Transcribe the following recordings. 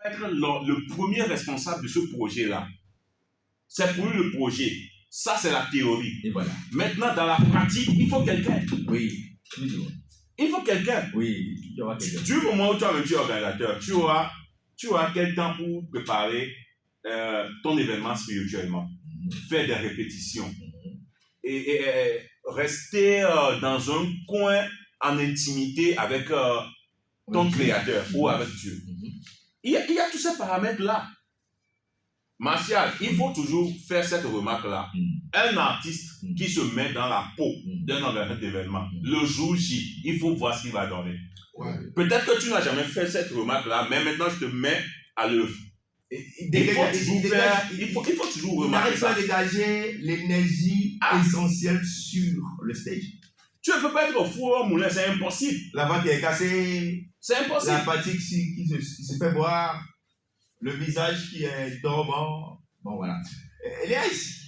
être le premier responsable de ce projet-là. C'est pour lui le projet. Ça, c'est la théorie. Et voilà. Maintenant, dans la pratique, il faut quelqu'un. Oui, toujours. Il faut quelqu'un. Oui, il y aura quelqu'un. Du moment où tu as un petit organisateur, tu auras quel temps pour préparer ton événement spirituellement, faire des répétitions et rester dans un coin en intimité avec ton créateur ou avec Dieu. Il y a tous ces paramètres-là. Martial, il faut toujours faire cette remarque-là. Un artiste qui se met dans la peau d'un organisateur d'événement, le jour J, il faut voir ce qu'il va donner. Ouais. Peut-être que tu n'as jamais fait cette remarque-là, mais maintenant je te mets à l'œuvre. Il faut toujours remarquer ça. Il n'arrive pas à dégager l'énergie essentielle sur le stage. Tu ne peux pas être au four au moulin, c'est impossible. La voix qui est cassée, c'est impossible. La fatigue qui se fait voir, le visage qui est dormant. Bon, voilà. Elias,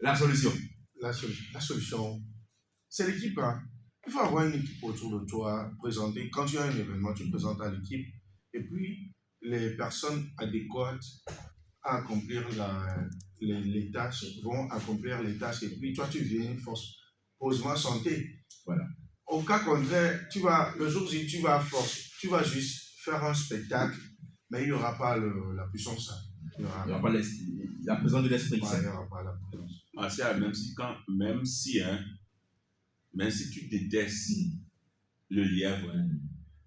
la solution. La solution, c'est l'équipe. Hein. Il faut avoir une équipe autour de toi, présenter. Quand tu as un événement, tu présentes à l'équipe. Et puis, les personnes adéquates à accomplir les tâches vont accomplir les tâches. Et puis, toi, tu viens posément santé. Voilà. Au cas contraire, le jour où tu vas juste faire un spectacle, mais il n'y aura pas la puissance. Il n'y aura pas la présence de l'esprit. Il n'y aura pas la présence. Martial, même si tu détestes le lièvre,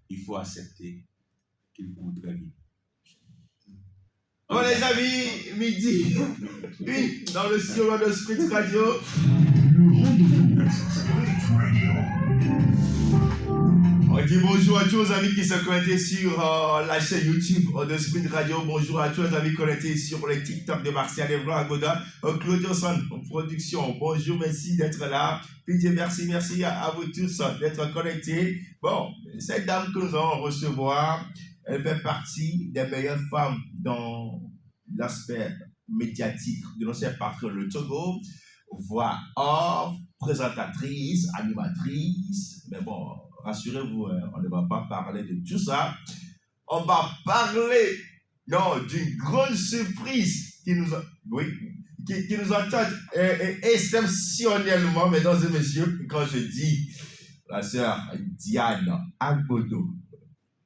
il faut accepter qu'il court très vite. Bon les amis, midi, oui, dans le sillon de Sprint Radio. On dit bonjour à tous les amis qui sont connectés sur la chaîne YouTube de Sprint Radio. Bonjour à tous les amis connectés sur les TikTok de Martial Evron Agoda, Claudio San en production. Bonjour, merci d'être là. Didier, merci à vous tous d'être connectés. Bon, cette dame que nous allons recevoir, elle fait partie des meilleures femmes dans l'aspect médiatique de notre patrie, le Togo. Voix off, présentatrice, animatrice. Mais bon, rassurez-vous, on ne va pas parler de tout ça. On va parler d'une grande surprise qui nous attend exceptionnellement, mesdames et messieurs, quand je dis la sœur Diane Agbodo.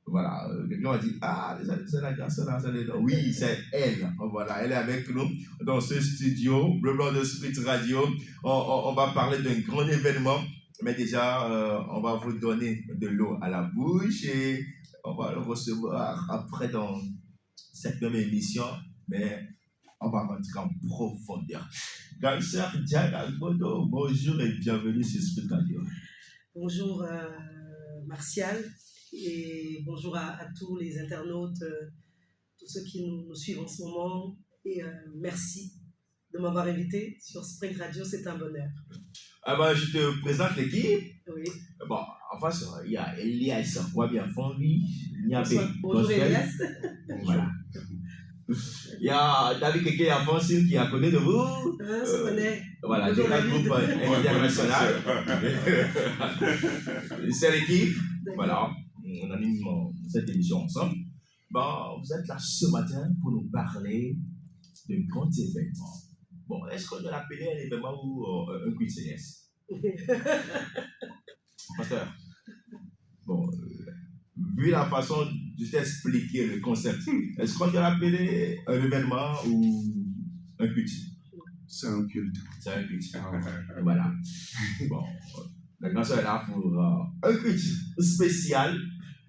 Voilà, quelqu'un va dire, c'est la personne là, oui, c'est elle. Voilà, elle est avec nous dans ce studio, le blanc de Sprint Radio. On va parler d'un grand événement, mais déjà, on va vous donner de l'eau à la bouche et on va le recevoir après dans cette même émission, mais on va rentrer en profondeur. Sœur Diane Agbodo, bonjour et bienvenue sur Sprint Radio. Bonjour Martial. Et bonjour à tous les internautes, tous ceux qui nous suivent en ce moment. Et merci de m'avoir invité sur Sprint Radio, c'est un bonheur. Je te présente l'équipe. Oui. Bon, en face, il y a Elias Kwabia Fondi, bonjour Elias. Voilà. Il y a David Keke Afonsil qui est à côté de vous. Je connais. Voilà, j'ai un groupe international. C'est l'équipe. Voilà. On anime cette émission ensemble. Vous êtes là ce matin pour nous parler d'un grand événement. Bon, est-ce qu'on doit l'appeler un événement ou un quiz CS? Pasteur, bon, vu la façon de t'expliquer le concept, est-ce qu'on doit l'appeler un événement ou un quiz? C'est un culte. C'est un quiz. Voilà. Bon, la grâce est là pour un quiz spécial.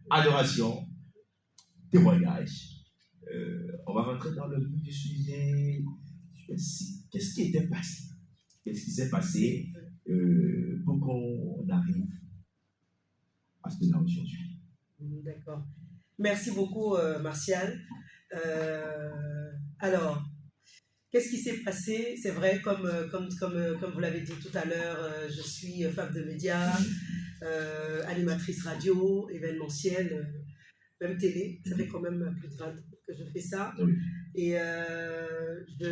Adoration, témoignage. On va rentrer dans le vif du sujet. Qu'est-ce qui était passé? Qu'est-ce qui s'est passé pour qu'on arrive à ce que nous avons aujourd'hui? D'accord. Merci beaucoup, Martial. Alors, qu'est-ce qui s'est passé? C'est vrai, comme vous l'avez dit tout à l'heure, je suis femme de médias. Animatrice radio, événementielle, même télé. Ça fait quand même plus de 20 ans que je fais ça. Oui. Et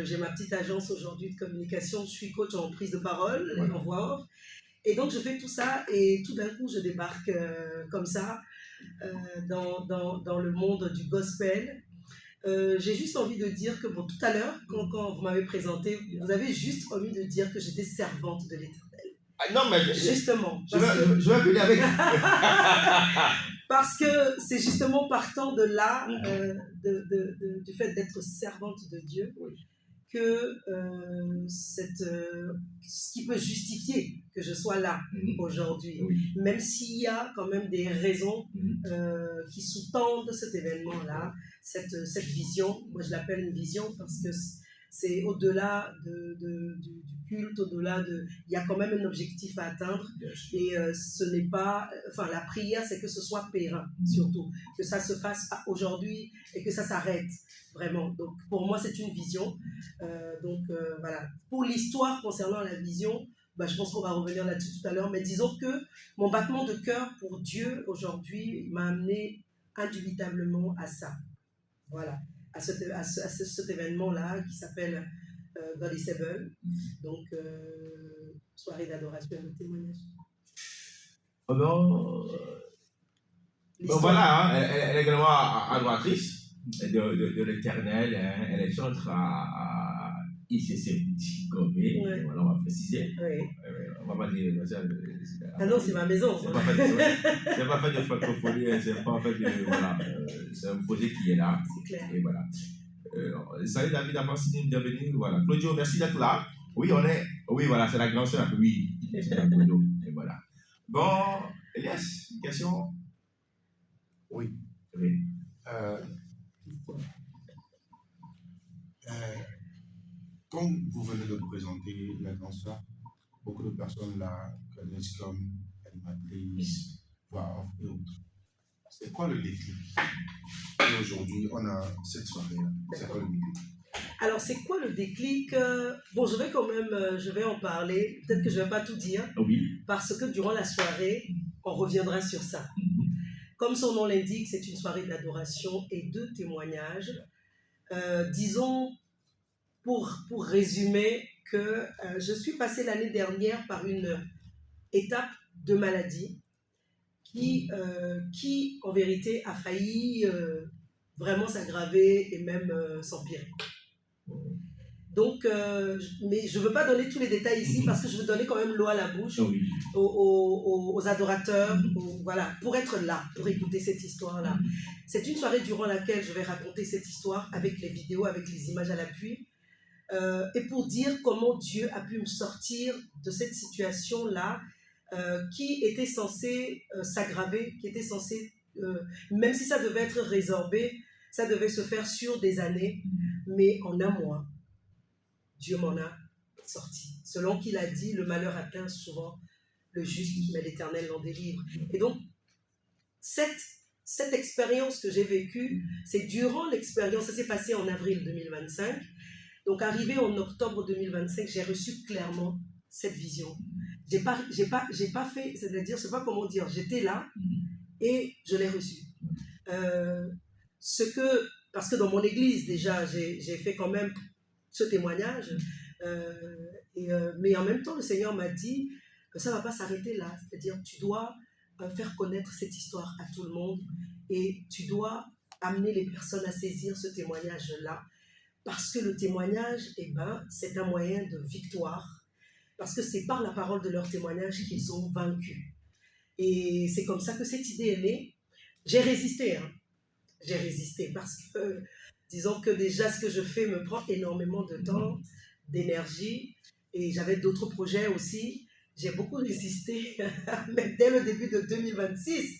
j'ai ma petite agence aujourd'hui de communication. Je suis coach en prise de parole et en voix off. Et donc, je fais tout ça et tout d'un coup, je débarque comme ça dans le monde du gospel. J'ai juste envie de dire que, bon, tout à l'heure, quand vous m'avez présenté, vous avez juste envie de dire que j'étais servante de l'Éternel. Ah, non, mais Justement. je vais venir avec. Parce que c'est justement partant de là, du fait d'être servante de Dieu, que ce qui peut justifier que je sois là aujourd'hui, même s'il y a quand même des raisons qui sous-tendent cet événement-là, cette vision. Moi je l'appelle une vision parce que c'est au-delà du culte, au-delà de... Il y a quand même un objectif à atteindre et ce n'est pas... Enfin, la prière, c'est que ce soit périn, surtout. Que ça se fasse aujourd'hui et que ça s'arrête, vraiment. Donc, pour moi, c'est une vision. Voilà. Pour l'histoire concernant la vision, je pense qu'on va revenir là-dessus tout à l'heure, mais disons que mon battement de cœur pour Dieu, aujourd'hui, m'a amené indubitablement à ça. Voilà. À cet événement-là qui s'appelle God is Able, donc soirée d'adoration et de témoignage. Donc voilà, hein, elle est également adoratrice de l'Éternel, hein, elle est chantre à ICC Gomé, voilà, on va préciser. Oui. On va pas dire. Ah non, c'est ma maison. C'est pas fait de francophonie, c'est pas fait de. Voilà, c'est un projet qui est là. C'est clair. Et voilà. Salut David, merci de venir. Voilà. Claudio, merci d'être là. Oui, oui, voilà, c'est la grande sœur. Oui, c'est la Claudio. Et voilà. Bon, Elias, une question? Oui. Comme vous venez de présenter la grande sœur, beaucoup de personnes la connaissent comme animatrice, voix off et autres. C'est quoi le déclic? Et aujourd'hui, on a cette soirée-là. C'est quoi le déclic? Alors, c'est quoi le déclic? Bon, je vais en parler. Peut-être que je ne vais pas tout dire. Oui. Parce que durant la soirée, on reviendra sur ça. Comme son nom l'indique, c'est une soirée d'adoration et de témoignage. Disons, pour résumer, que je suis passée l'année dernière par une étape de maladie qui en vérité, a failli vraiment s'aggraver et même s'empirer. Donc, mais je ne veux pas donner tous les détails ici parce que je veux donner quand même l'eau à la bouche aux adorateurs, voilà, pour être là, pour écouter cette histoire-là. C'est une soirée durant laquelle je vais raconter cette histoire avec les vidéos, avec les images à l'appui, et pour dire comment Dieu a pu me sortir de cette situation-là qui était censée s'aggraver, qui était censée, même si ça devait être résorbé, ça devait se faire sur des années, mais en un mois, Dieu m'en a sorti. Selon qu'il a dit, le malheur atteint souvent le juste, mais l'Éternel l'en délivre. Et donc, cette expérience que j'ai vécue, c'est durant l'expérience, ça s'est passé en avril 2025. Donc, arrivé en octobre 2025, j'ai reçu clairement cette vision. J'ai pas fait, c'est-à-dire, je sais pas comment dire, j'étais là et je l'ai reçu. Parce que dans mon église, déjà, j'ai fait quand même ce témoignage, mais en même temps, le Seigneur m'a dit que ça ne va pas s'arrêter là. C'est-à-dire, tu dois faire connaître cette histoire à tout le monde et tu dois amener les personnes à saisir ce témoignage-là. Parce que le témoignage, c'est un moyen de victoire. Parce que c'est par la parole de leur témoignage qu'ils ont vaincu. Et c'est comme ça que cette idée est née. J'ai résisté, J'ai résisté parce que, disons que déjà ce que je fais me prend énormément de temps, d'énergie. Et j'avais d'autres projets aussi. J'ai beaucoup résisté. Mais dès le début de 2026,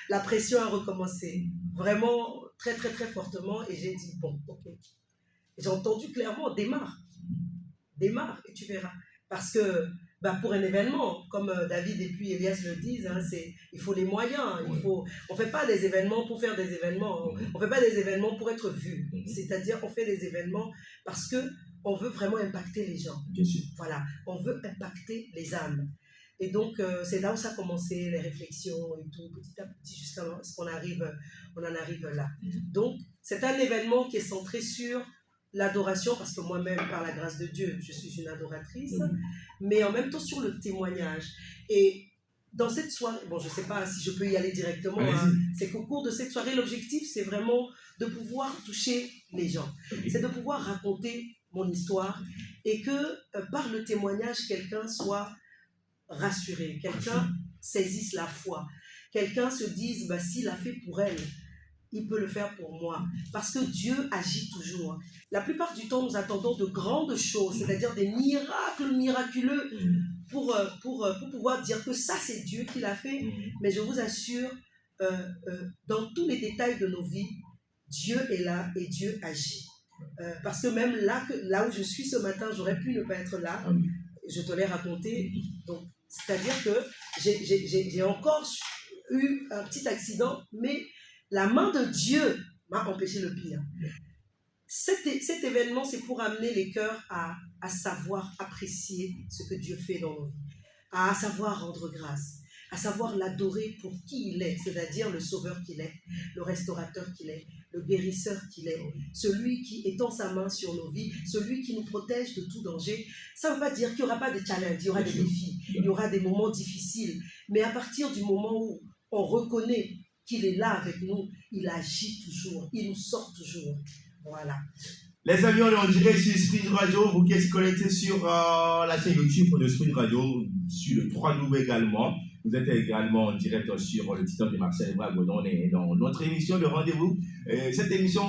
la pression a recommencé. Vraiment très, très, très fortement. Et j'ai dit, bon, ok. J'ai entendu clairement, démarre et tu verras. Parce que pour un événement, comme David et puis Elias le disent, il faut les moyens. On ne fait pas des événements pour faire des événements. On ne fait pas des événements pour être vu. C'est-à-dire on fait des événements parce qu'on veut vraiment impacter les gens. Bien sûr. Voilà, on veut impacter les âmes. Et donc, c'est là où ça a commencé, les réflexions et tout, petit à petit, jusqu'à ce qu'on en arrive là. Donc, c'est un événement qui est centré sur l'adoration, parce que moi-même, par la grâce de Dieu, je suis une adoratrice, mais en même temps sur le témoignage. Et dans cette soirée, bon, je ne sais pas si je peux y aller directement, Allez-y. hein, c'est qu'au cours de cette soirée, l'objectif, c'est vraiment de pouvoir toucher les gens. C'est de pouvoir raconter mon histoire et que par le témoignage, quelqu'un soit rassuré, quelqu'un saisisse la foi, quelqu'un se dise, bah, s'il a fait pour elle, il peut le faire pour moi. Parce que Dieu agit toujours. La plupart du temps, nous attendons de grandes choses, c'est-à-dire des miracles miraculeux pour pouvoir dire que ça, c'est Dieu qui l'a fait. Mais je vous assure, dans tous les détails de nos vies, Dieu est là et Dieu agit. Parce que même là où je suis ce matin, j'aurais pu ne pas être là. Je te l'ai raconté. Donc, c'est-à-dire que j'ai encore eu un petit accident, mais la main de Dieu m'a empêché le pire. Cet événement, c'est pour amener les cœurs à savoir apprécier ce que Dieu fait dans nos vies, à savoir rendre grâce, à savoir l'adorer pour qui il est, c'est-à-dire le sauveur qu'il est, le restaurateur qu'il est, le guérisseur qu'il est, celui qui étend sa main sur nos vies, celui qui nous protège de tout danger. Ça ne veut pas dire qu'il n'y aura pas de challenge, il y aura des défis, il y aura des moments difficiles, mais à partir du moment où on reconnaît qu'il est là avec nous, il agit toujours, il nous sort toujours. Voilà. Les amis, on est en direct sur Sprint Radio. Vous qui êtes connectés sur la chaîne YouTube de Sprint Radio, sur le 3W également. Vous êtes également en direct sur le TikTok de Marcel Evra-Godon. On est dans notre émission de rendez-vous. Cette émission,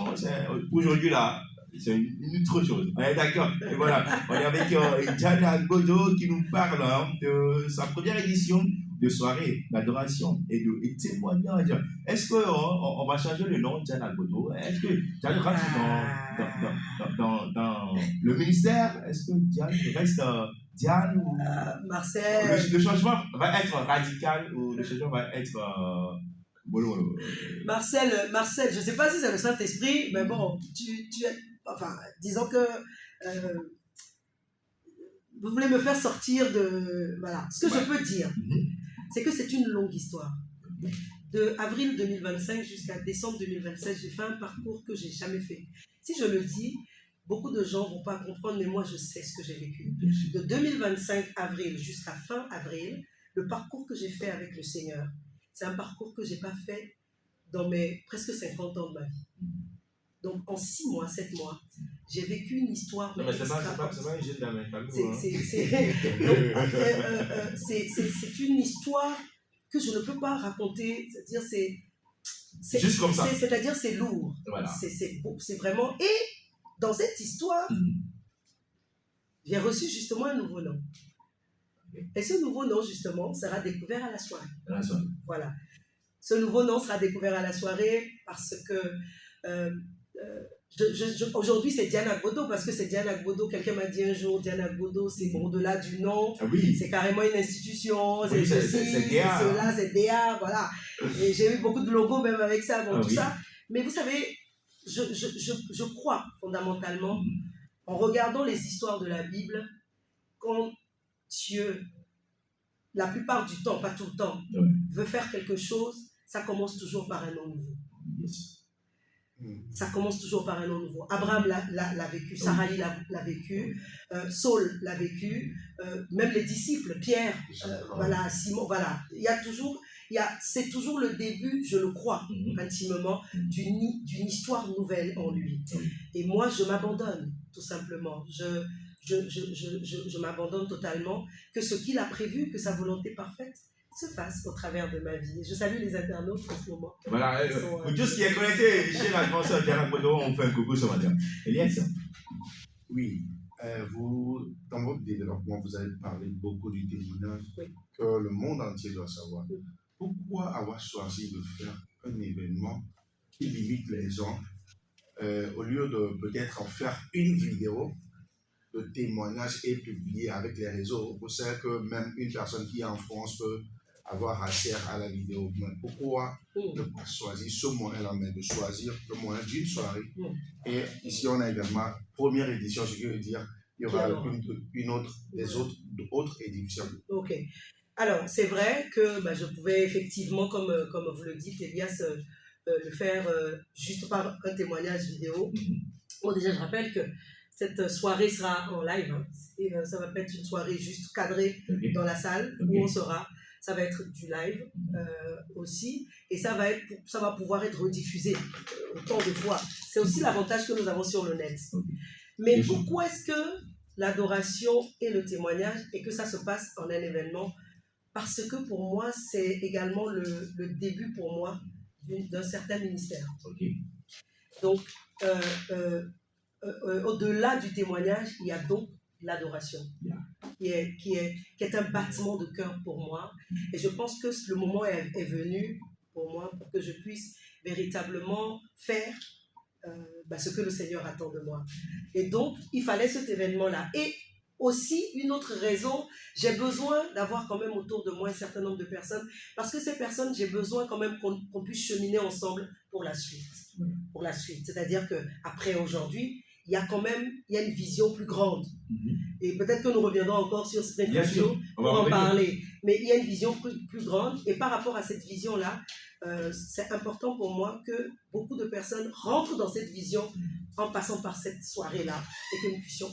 aujourd'hui là, c'est une autre chose. On est d'accord. Et voilà, on est avec Diana Godot qui nous parle de sa première édition de soirée d'adoration et de témoignage. Est-ce qu'on va changer le nom de Diana Godot? Est-ce que Diane rentre dans le ministère? Est-ce que Diane reste Diane ou... Marcel. Le changement va être radical ou le changement va être... Marcel, je ne sais pas si c'est le Saint-Esprit, mais bon, enfin, disons que vous voulez me faire sortir de... Voilà, ce que je peux dire, c'est que c'est une longue histoire. De avril 2025 jusqu'à décembre 2027, j'ai fait un parcours que je n'ai jamais fait. Si je le dis, beaucoup de gens ne vont pas comprendre, mais moi, je sais ce que j'ai vécu. De 2025 avril jusqu'à fin avril, le parcours que j'ai fait avec le Seigneur, c'est un parcours que je n'ai pas fait dans mes presque 50 ans de ma vie. Donc, en 6 mois, 7 mois, j'ai vécu une histoire... Non, mais c'est pas une jeune dame. C'est une histoire que je ne peux pas raconter. C'est-à-dire, c'est juste comme ça. C'est-à-dire, c'est lourd. Voilà. C'est vraiment... Et dans cette histoire, j'ai reçu justement un nouveau nom. Et ce nouveau nom, justement, sera découvert à la soirée. Voilà. Ce nouveau nom sera découvert à la soirée parce que aujourd'hui, c'est Diana Godot, parce que c'est Diana Godot. Quelqu'un m'a dit un jour, Diana Godot, c'est au-delà du nom. Ah oui. C'est carrément une institution. Oui, c'est cela, c'est DA, voilà. Et j'ai eu beaucoup de logos même avec ça, bon, tout ça. Mais vous savez, je crois fondamentalement, en regardant les histoires de la Bible, quand Dieu, la plupart du temps, pas tout le temps, veut faire quelque chose, ça commence toujours par un nom nouveau. Ça commence toujours par un nom nouveau. Abraham l'a vécu, Sarai l'a vécu, Saul l'a vécu, même les disciples, Pierre, voilà, Simon, voilà. C'est toujours le début, je le crois intimement, d'une histoire nouvelle en lui. Et moi, je m'abandonne, tout simplement. Je m'abandonne totalement, que ce qu'il a prévu, que sa volonté parfaite se fasse au travers de ma vie. Je salue les internautes en ce moment. Voilà, pour tous qui est connecté chez la grande Diana Godot, on fait un coucou ce matin. Elias? Oui, vous, dans votre développement, vous avez parlé beaucoup du témoignage que le monde entier doit savoir. Pourquoi avoir choisi de faire un événement qui limite les gens au lieu de peut-être en faire une vidéo de témoignage et publier avec les réseaux? Vous savez que même une personne qui est en France peut avoir accès à la vidéo. Mais pourquoi ne pas choisir ce moyen-là, mais de choisir le moyen d'une soirée? Et ici, on a également première édition, je veux dire, il y aura des autres éditions. Ok. Alors, c'est vrai que je pouvais effectivement, comme vous le dites, Elias, le faire juste par un témoignage vidéo. Bon, déjà, je rappelle que cette soirée sera en live. Et ça va pas être une soirée juste cadrée dans la salle où on sera ça va être du live aussi, et ça va pouvoir être rediffusé autant de fois. C'est aussi l'avantage que nous avons sur le net. Mais pourquoi est-ce que l'adoration et le témoignage, et que ça se passe en un événement? Parce que pour moi, c'est également le début pour moi d'un certain ministère. Donc, au-delà du témoignage, il y a donc l'adoration, qui est un battement de cœur pour moi. Et je pense que le moment est venu pour moi pour que je puisse véritablement faire ce que le Seigneur attend de moi. Et donc, il fallait cet événement-là. Et aussi, une autre raison, j'ai besoin d'avoir quand même autour de moi un certain nombre de personnes, parce que ces personnes, j'ai besoin quand même qu'on puisse cheminer ensemble pour la suite. Pour la suite. C'est-à-dire qu'après aujourd'hui, il y a une vision plus grande. Et peut-être que nous reviendrons encore sur cette vision pour en parler. Mais il y a une vision plus grande. Et par rapport à cette vision-là, c'est important pour moi que beaucoup de personnes rentrent dans cette vision en passant par cette soirée-là et que nous puissions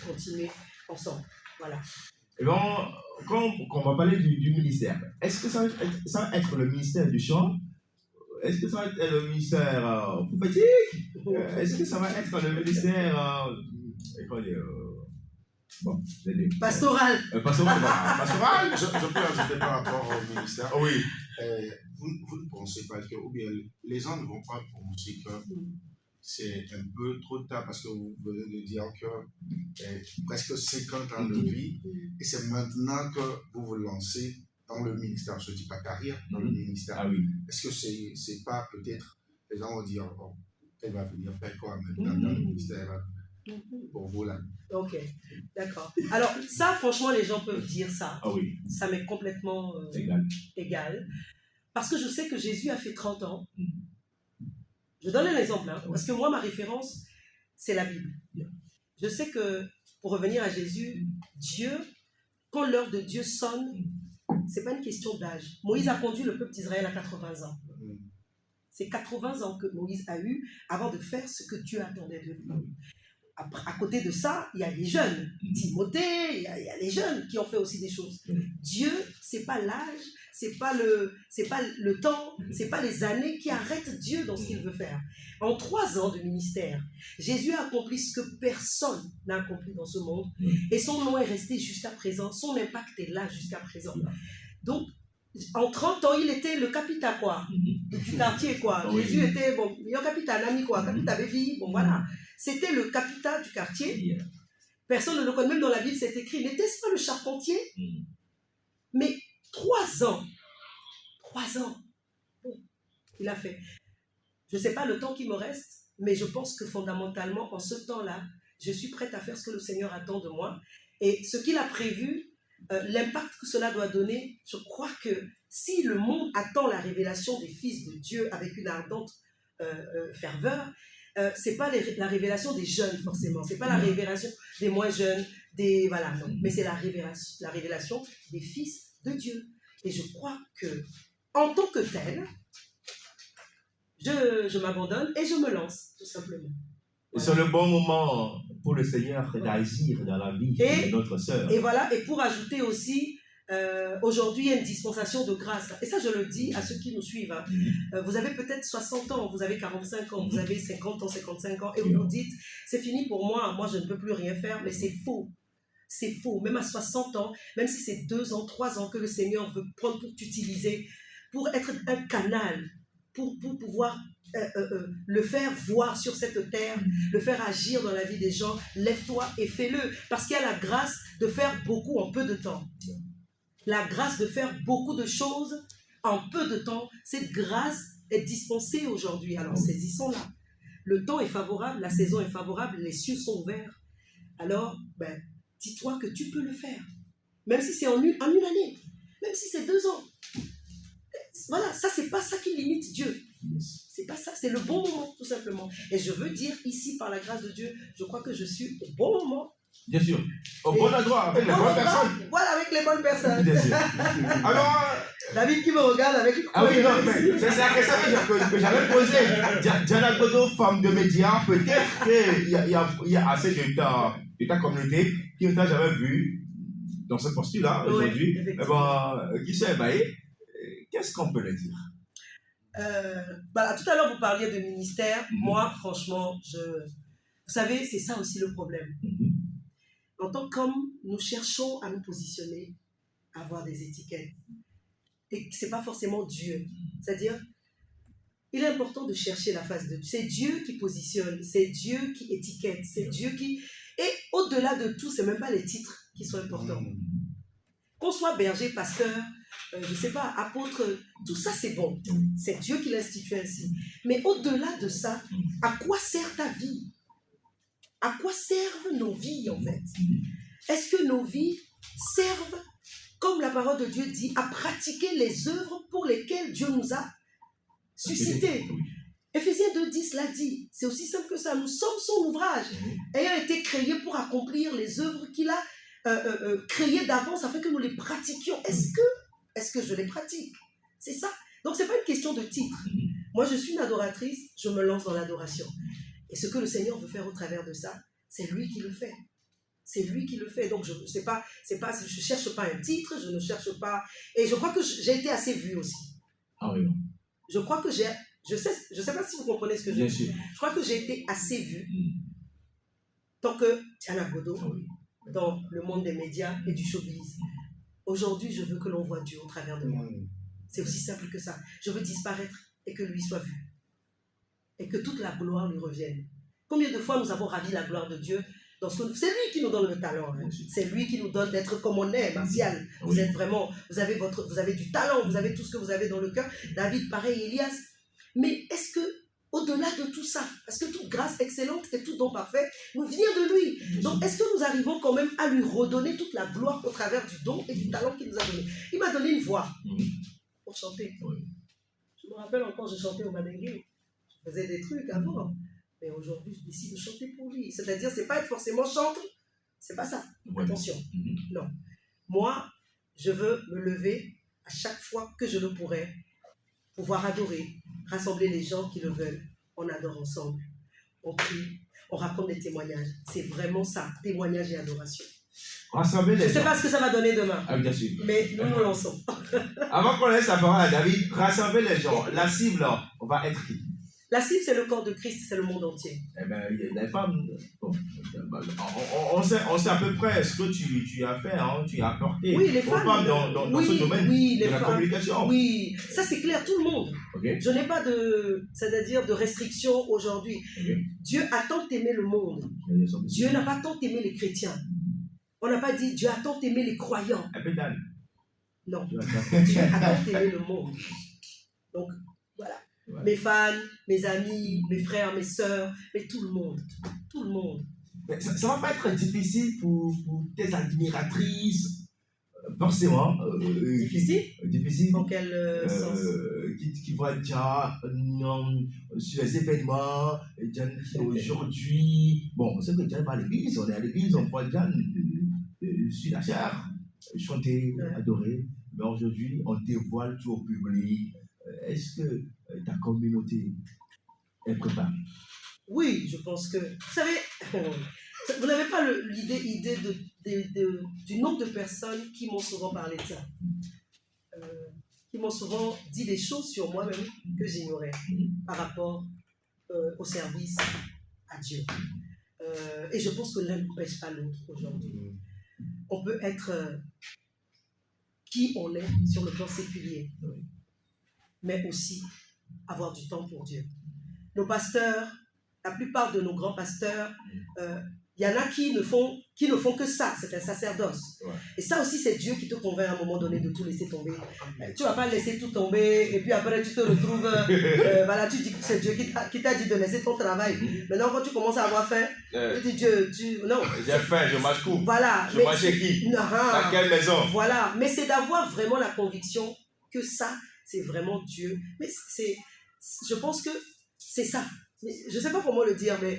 continuer ensemble. Voilà. Et bon, quand on va parler du ministère, est-ce que ça va être le ministère du chant? Est-ce que ça va être le ministère prophétique? Est-ce que ça va être le ministère pastoral? Pastoral. Je peux ajouter par rapport au ministère. Oui. Vous ne pensez pas que, ou bien les gens ne vont pas penser que c'est un peu trop tard, parce que vous venez de dire que presque 50 ans de vie, et c'est maintenant que vous vous lancez dans le ministère. Je ne dis pas carrière, dans le ministère. Ah oui. Est-ce que c'est pas peut-être, les gens vont dire, oh, elle va venir faire quoi maintenant dans le ministère pour vous là? Ok, d'accord. Alors ça, franchement, les gens peuvent dire ça. Ah oui. Ça m'est complètement égal. Parce que je sais que Jésus a fait 30 ans. Je donne un exemple, parce que moi, ma référence, c'est la Bible. Je sais que, pour revenir à Jésus, Dieu, quand l'heure de Dieu sonne, ce n'est pas une question d'âge. Moïse a conduit le peuple d'Israël à 80 ans. C'est 80 ans que Moïse a eu avant de faire ce que Dieu attendait de lui. À côté de ça, il y a les jeunes. Timothée, il y a les jeunes qui ont fait aussi des choses. Dieu, ce n'est pas l'âge, c'est pas le temps, c'est pas les années qui arrêtent Dieu dans ce qu'il veut faire. En 3 ans de ministère, Jésus a accompli ce que personne n'a accompli dans ce monde, et son nom est resté jusqu'à présent, son impact est là jusqu'à présent. Donc, en 30 ans, il était le capitaine du quartier Jésus était le capitaine ami capitaine Bévi, voilà. C'était le capitaine du quartier. Personne ne le connaît, même dans la Bible c'est écrit. N'était-ce pas le charpentier? Mais 3 ans, il a fait. Je ne sais pas le temps qui me reste, mais je pense que fondamentalement, en ce temps-là, je suis prête à faire ce que le Seigneur attend de moi. Et ce qu'il a prévu, l'impact que cela doit donner, je crois que si le monde attend la révélation des fils de Dieu avec une ardente ferveur, c'est pas la révélation des jeunes forcément, c'est pas la révélation des moins jeunes, non, mais c'est la révélation des fils de Dieu. Et je crois que en tant que tel, je m'abandonne et je me lance tout simplement. Et c'est le bon moment pour le Seigneur d'agir dans la vie de notre sœur. Et voilà, et pour ajouter aussi, aujourd'hui, il y a une dispensation de grâce. Et ça, je le dis à ceux qui nous suivent. Vous avez peut-être 60 ans, vous avez 45 ans, vous avez 50 ans, 55 ans, et vous vous dites, c'est fini pour moi je ne peux plus rien faire, mais c'est faux. C'est faux. Même à 60 ans, même si c'est 2 ans, 3 ans que le Seigneur veut prendre pour t'utiliser, pour être un canal, pour pouvoir le faire voir sur cette terre, le faire agir dans la vie des gens, lève-toi et fais-le. Parce qu'il y a la grâce de faire beaucoup en peu de temps. La grâce de faire beaucoup de choses en peu de temps, cette grâce est dispensée aujourd'hui. Alors saisissons-la. Le temps est favorable, la saison est favorable, les cieux sont ouverts. Alors, dis-toi que tu peux le faire. Même si c'est en une année, même si c'est 2 ans. Voilà, ça c'est pas ça qui limite Dieu. C'est pas ça, c'est le bon moment tout simplement. Et je veux dire ici, par la grâce de Dieu, je crois que je suis au bon moment. Bien sûr. Au bon endroit, avec les bonnes personnes. Voilà, avec les bonnes personnes. Bien sûr. Alors, David qui me regarde avec... Ah oui, non, mais c'est la question que j'avais posée. Diana Godo, femme de médias, peut-être qu'il y a assez de ta communauté qui, j'avais vu dans ce poste-là Oui, aujourd'hui, effectivement. Guy Baye, qu'est-ce qu'on peut le dire? Voilà, tout à l'heure, vous parliez de ministère. Moi, franchement, vous savez, c'est ça aussi le problème. En tant qu'homme, nous cherchons à nous positionner, à avoir des étiquettes. Et ce n'est pas forcément Dieu. C'est-à-dire, il est important de chercher la face de Dieu. C'est Dieu qui positionne, c'est Dieu qui étiquette, c'est Dieu qui... Et au-delà de tout, ce n'est même pas les titres qui sont importants. Qu'on soit berger, pasteur, je ne sais pas, apôtre, tout ça c'est bon. C'est Dieu qui l'institue ainsi. Mais au-delà de ça, à quoi sert ta vie? À quoi servent nos vies en fait? Est-ce que nos vies servent, comme la parole de Dieu dit, à pratiquer les œuvres pour lesquelles Dieu nous a suscités? Éphésiens 2,10 l'a dit. C'est aussi simple que ça. Nous sommes son ouvrage, ayant été créés pour accomplir les œuvres qu'il a créées d'avance afin que nous les pratiquions. Est-ce que je les pratique? C'est ça. Donc, ce n'est pas une question de titre. Moi, je suis une adoratrice, je me lance dans l'adoration. Et ce que le Seigneur veut faire au travers de ça, c'est lui qui le fait. C'est lui qui le fait. Donc, je ne cherche pas un titre, je ne cherche pas... Et je crois que j'ai été assez vue aussi. Ah oui. Je crois que je sais pas si vous comprenez ce que je dis. Je crois que j'ai été assez vue. Tant que Diana Godo, dans le monde des médias et du showbiz. Aujourd'hui, je veux que l'on voit Dieu au travers de moi. C'est aussi simple que ça. Je veux disparaître et que lui soit vu. Et que toute la gloire lui revienne. Combien de fois nous avons ravi la gloire de Dieu dans ce que... C'est lui qui nous donne le talent. Hein. C'est lui qui nous donne d'être comme on est, Martial. Vous êtes vraiment... Vous avez du talent, vous avez tout ce que vous avez dans le cœur. David, pareil, Elias. Mais est-ce que, au-delà de tout ça, parce que toute grâce excellente et tout don parfait nous vient de lui. Donc, est-ce que nous arrivons quand même à lui redonner toute la gloire au travers du don et du talent qu'il nous a donné? Il m'a donné une voix pour chanter. Je me rappelle encore, je chantais au Madengue. Je faisais des trucs avant. Mais aujourd'hui, je décide de chanter pour lui. C'est-à-dire, c'est pas être forcément chantre. C'est pas ça. Attention. Non. Moi, je veux me lever à chaque fois que je le pourrai, pouvoir adorer, rassembler les gens qui le veulent. On adore ensemble. On prie, on raconte des témoignages. C'est vraiment ça, témoignage et adoration. Rassembler les gens. Je ne sais pas ce que ça va donner demain. Ah, bien sûr. Mais nous nous lançons. Avant qu'on laisse la parole à David, rassembler les gens. La cible, on va être qui? La cible, c'est le corps de Christ, c'est le monde entier. Eh bien, les femmes, bon, on sait à peu près ce que tu as fait, hein, tu as apporté oui, les aux femmes dans ce domaine de la communication. Oui, ça c'est clair, tout le monde. Okay. Je n'ai pas de restriction aujourd'hui. Okay. Dieu a tant aimé le monde. Dieu n'a pas tant aimé les chrétiens. On n'a pas dit Dieu a tant aimé les croyants. Non, Dieu a tant aimé le monde. Donc, voilà. Ouais. Mes fans, mes amis, mes frères, mes sœurs, mais tout le monde. Tout le monde. Mais ça ne va pas être difficile pour tes admiratrices, forcément. Difficile? Difficile. Dans quel sens? Qui voient déjà sur les événements, aujourd'hui. Bon, c'est que Diane va à l'église, on est à l'église, on voit Diane sur la chair, chanter, adorer. Mais aujourd'hui, on dévoile tout au public. Est-ce que ta communauté est préparée? Oui, je pense que... Vous savez, vous n'avez pas l'idée du nombre de personnes qui m'ont souvent parlé de ça. Qui m'ont souvent dit des choses sur moi-même que j'ignorais par rapport au service à Dieu. Et je pense que l'un n'empêche pas l'autre aujourd'hui. On peut être qui on est sur le plan séculier, mais aussi avoir du temps pour Dieu. Nos pasteurs, la plupart de nos grands pasteurs, il y en a qui ne font que ça, c'est un sacerdoce. Ouais. Et ça aussi, c'est Dieu qui te convainc à un moment donné de tout laisser tomber. Tu ne vas pas laisser tout tomber et puis après tu te retrouves, voilà, tu dis que c'est Dieu qui t'a dit de laisser ton travail. Maintenant, quand tu commences à avoir faim, tu dis Dieu, non. J'ai faim, je mange où? Voilà. Je mange chez qui? Dans quelle maison? Voilà, mais c'est d'avoir vraiment la conviction que ça, c'est vraiment Dieu. Mais je pense que c'est ça. Je ne sais pas comment le dire, mais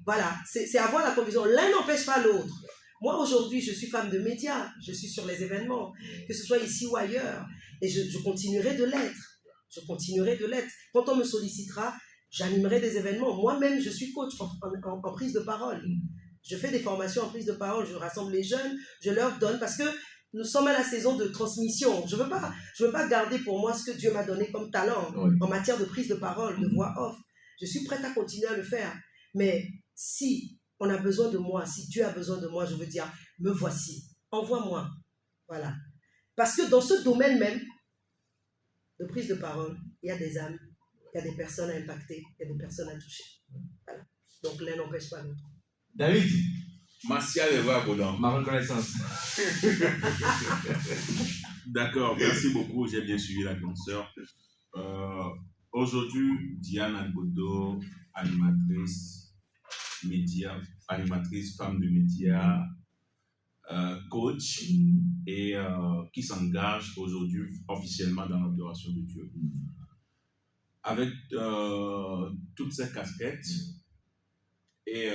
voilà, c'est avoir la conviction. L'un n'empêche pas l'autre. Moi, aujourd'hui, je suis femme de médias. Je suis sur les événements, que ce soit ici ou ailleurs. Et je continuerai de l'être. Je continuerai de l'être. Quand on me sollicitera, j'animerai des événements. Moi-même, je suis coach en prise de parole. Je fais des formations en prise de parole. Je rassemble les jeunes. Je leur donne parce que nous sommes à la saison de transmission. Je veux pas garder pour moi ce que Dieu m'a donné comme talent en matière de prise de parole, de voix off. Je suis prête à continuer à le faire. Mais si on a besoin de moi, si Dieu a besoin de moi, je veux dire, me voici, envoie-moi. Voilà. Parce que dans ce domaine même de prise de parole, il y a des âmes, il y a des personnes à impacter, il y a des personnes à toucher. Voilà. Donc l'un n'empêche pas l'autre. David, Martial et Vagodon. ma reconnaissance. D'accord, merci beaucoup. J'ai bien suivi la consoeur. Aujourd'hui, Diane Godo, animatrice média, animatrice femme de médias, coach et qui s'engage aujourd'hui officiellement dans l'adoration de Dieu. Avec toutes ces casquettes et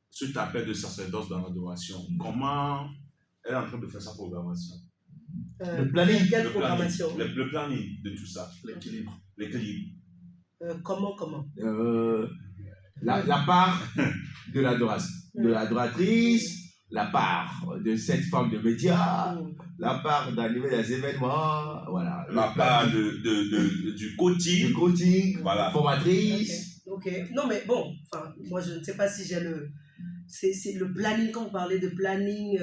cet appel de sacerdoce dans l'adoration, comment elle est en train de faire sa programmation? Le planning. Quelle programmation? Le planning de tout ça. L'équilibre. L'équilibre. Comment La part de l'adoration, de l'adoratrice, la part de cette femme de médias, la part d'animer des événements, voilà. La part du coaching. Du coaching, Voilà. formatrice. Ok. Non, mais bon, enfin, moi, je ne sais pas si j'ai c'est le planning, quand vous parlez de planning,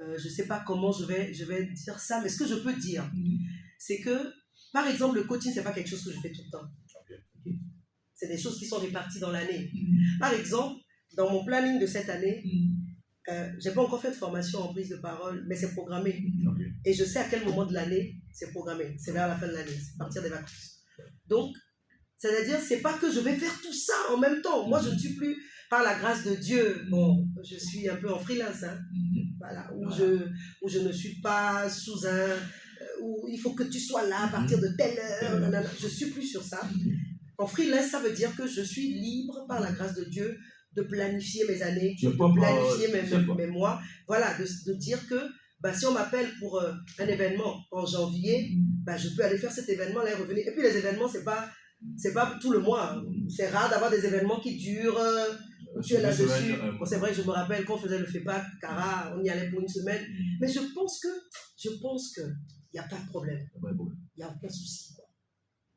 je ne sais pas comment je vais dire ça, mais ce que je peux dire, c'est que, par exemple, le coaching, ce n'est pas quelque chose que je fais tout le temps. C'est des choses qui sont réparties dans l'année. Par exemple, dans mon planning de cette année, je n'ai pas encore fait de formation en prise de parole, mais c'est programmé. Et je sais à quel moment de l'année c'est programmé. C'est vers la fin de l'année, c'est à partir des vacances. Donc, c'est-à-dire, c'est pas que je vais faire tout ça en même temps. Moi, je ne suis plus, par la grâce de Dieu, bon, je suis un peu en freelance, hein, voilà, où je ne suis pas sous où il faut que tu sois là à partir de telle heure. Nanana. Je ne suis plus sur ça. En freelance, ça veut dire que je suis libre par la grâce de Dieu de planifier mes années, de planifier mes mois. Voilà, de dire que si on m'appelle pour un événement en janvier, je peux aller faire cet événement-là et revenir. Et puis les événements, c'est pas tout le mois. C'est rare d'avoir des événements qui durent. Tu es là-dessus. Bon, c'est vrai, je me rappelle quand on faisait le FEPAC, Cara, on y allait pour une semaine. Mais je pense que il n'y a pas de problème. Il n'y a aucun souci.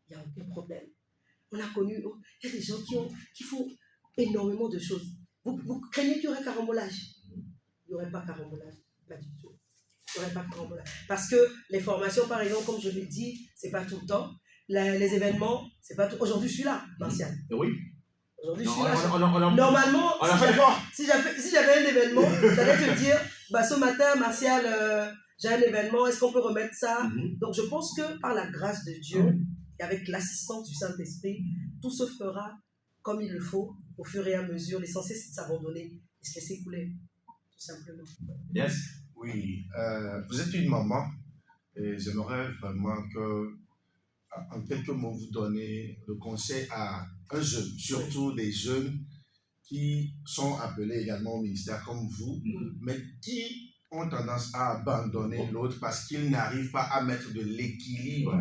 Il n'y a aucun problème. On a connu, il y a des gens qui font énormément de choses. Vous craignez qu'il y aurait carambolage? Il n'y aurait pas carambolage. Pas du tout. Il n'y aurait pas carambolage. Parce que les formations, par exemple, comme je l'ai dit, ce n'est pas tout le temps. Les événements, c'est pas tout. Aujourd'hui, je suis là, Martial. Oui. Aujourd'hui, je suis là. Normalement, si j'avais un événement, j'allais te dire, ce matin, Martial, j'ai un événement, est-ce qu'on peut remettre ça? Donc, je pense que par la grâce de Dieu, et avec l'assistance du Saint-Esprit, tout se fera comme il le faut, au fur et à mesure. L'essentiel, c'est de s'abandonner et se laisser couler, tout simplement. Yes. Oui, vous êtes une maman et j'aimerais vraiment que, en quelques mots, vous donnez le conseil à un jeune, surtout des jeunes qui sont appelés également au ministère comme vous, mais qui ont tendance à abandonner l'autre parce qu'ils n'arrivent pas à mettre de l'équilibre.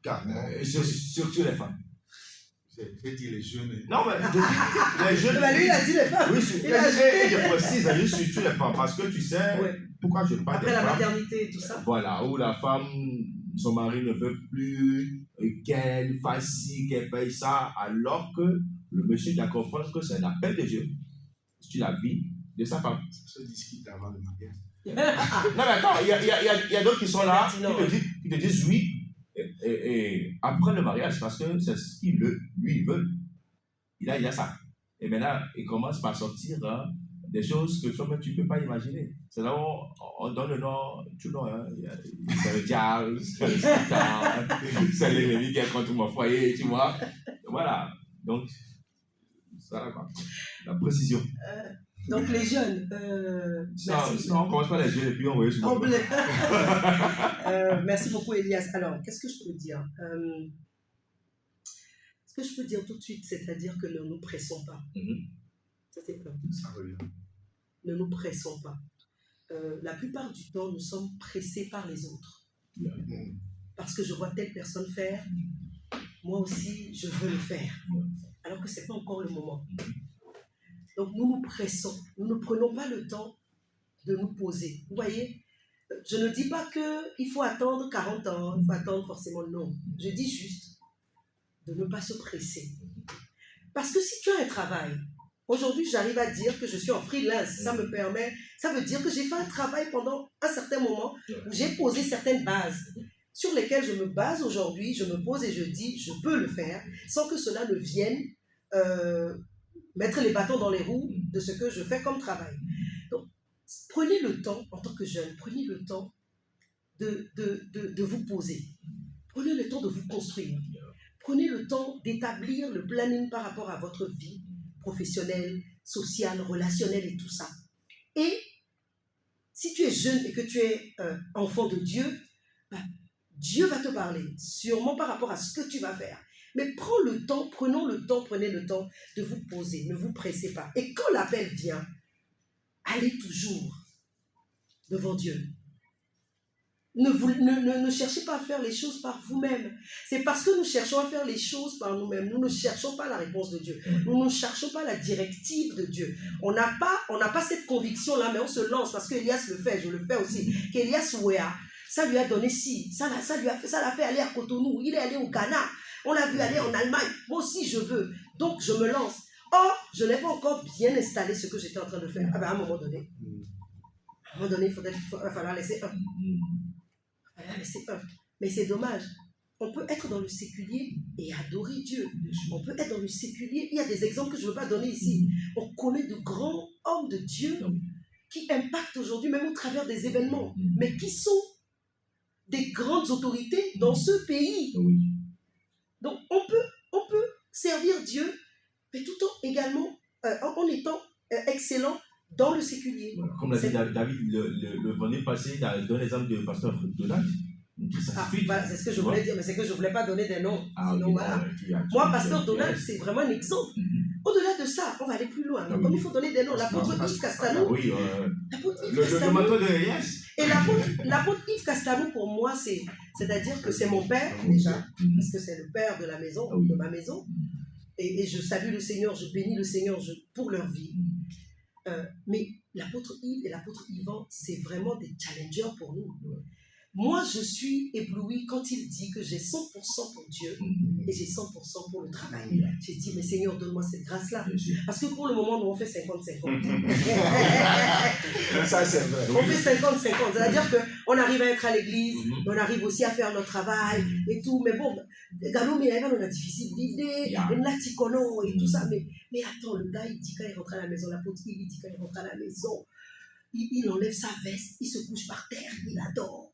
Carrément. Surtout les femmes. J'ai dit les jeunes. Non, mais les jeunes. Lui, il a dit les femmes. Oui, je précise, surtout les femmes, parce que tu sais, pourquoi je parle après des la femmes, maternité et tout ça. Voilà, où la femme, son mari ne veut plus qu'elle fasse ci, qu'elle fasse ça, alors que le monsieur doit comprendre que c'est un appel de Dieu sur la vie de sa femme. Ça se discute avant le mariage. Non, mais attends, il y a d'autres qui sont là, qui te disent oui. Et après le mariage, parce que c'est ce qu'il lui veut, il a ça. Et maintenant, il commence par sortir des choses que toi-même tu ne peux pas imaginer. C'est là où on donne le nom, tout le nom. C'est le diable, c'est le Satan, c'est l'ennemi qui est contre mon foyer, tu vois. Voilà. Donc, ça là quoi. La précision. Donc les jeunes. Non, on commence par les jeunes et puis on voit sur merci beaucoup, Elias. Alors, qu'est-ce que je peux dire? Ce que je peux dire tout de suite, c'est-à-dire que ne nous pressons pas. Ça, c'est plein. Ça revient. Ne nous pressons pas. La plupart du temps, nous sommes pressés par les autres. Parce que je vois telle personne faire, moi aussi, je veux le faire. Alors que ce n'est pas encore le moment. Donc, nous nous pressons. Nous ne prenons pas le temps de nous poser. Vous voyez, je ne dis pas qu'il faut attendre 40 ans, il faut attendre forcément, non. Je dis juste de ne pas se presser. Parce que si tu as un travail, aujourd'hui j'arrive à dire que je suis en freelance, ça me permet, ça veut dire que j'ai fait un travail pendant un certain moment où j'ai posé certaines bases sur lesquelles je me base aujourd'hui, je me pose et je dis je peux le faire sans que cela ne vienne mettre les bâtons dans les roues de ce que je fais comme travail. Donc, prenez le temps, en tant que jeune, prenez le temps de vous poser. Prenez le temps de vous construire. Prenez le temps d'établir le planning par rapport à votre vie professionnelle, sociale, relationnelle et tout ça. Et si tu es jeune et que tu es enfant de Dieu, Dieu va te parler, sûrement par rapport à ce que tu vas faire. Mais prenez le temps de vous poser, ne vous pressez pas. Et quand l'appel vient, allez toujours devant Dieu. Ne cherchez pas à faire les choses par vous-même. C'est parce que nous cherchons à faire les choses par nous-mêmes. Nous ne cherchons pas la réponse de Dieu. Nous ne cherchons pas la directive de Dieu. On n'a pas cette conviction-là, mais on se lance parce qu'Elias le fait, je le fais aussi. Qu'Elias Ouéa, ça lui a donné ci, ça l'a fait aller à Cotonou, il est allé au Ghana, on l'a vu aller en Allemagne, moi aussi je veux, donc je me lance. Or, je n'ai pas encore bien installé ce que j'étais en train de faire. Ah ben à un moment donné, il va falloir laisser un. Mais c'est dommage. On peut être dans le séculier et adorer Dieu. On peut être dans le séculier. Il y a des exemples que je ne veux pas donner ici. On connaît de grands hommes de Dieu qui impactent aujourd'hui, même au travers des événements, mais qui sont des grandes autorités dans ce pays. Donc, on peut servir Dieu, mais tout en également en étant excellent dans le séculier. Voilà. Comme l'a dit David, le vendredi passé, il a donné l'exemple de pasteur Donald. Voilà, c'est ce que je voulais dire, mais c'est que je ne voulais pas donner des noms. Sinon, voilà. Moi, pasteur Donald, c'est vraiment un exemple. Au-delà de ça, on va aller plus loin. Comme il faut donner des noms, l'apôtre Yves Castanou. Le mentor de Elias. Et l'apôtre Yves Castanou, pour moi, c'est-à-dire que c'est mon père, déjà, parce que c'est le père de la maison, de ma maison. Et je salue le Seigneur, je bénis le Seigneur pour leur vie. Mais l'apôtre Yves et l'apôtre Yvan, c'est vraiment des challengers pour nous. Moi, je suis éblouie quand il dit que j'ai 100% pour Dieu et j'ai 100% pour le travail. J'ai dit, mais Seigneur, donne-moi cette grâce-là. Parce que pour le moment, nous, on fait 50-50. Ça, c'est vrai. On fait 50-50. C'est-à-dire qu'on arrive à être à l'église, on arrive aussi à faire notre travail et tout. Mais bon, Gallo, on a difficile d'idée, on a Tikono et tout ça. Mais attends, le gars, il dit quand il rentre à la maison, l'apôtre, il dit quand il rentre à la maison, il enlève sa veste, il se couche par terre, il adore.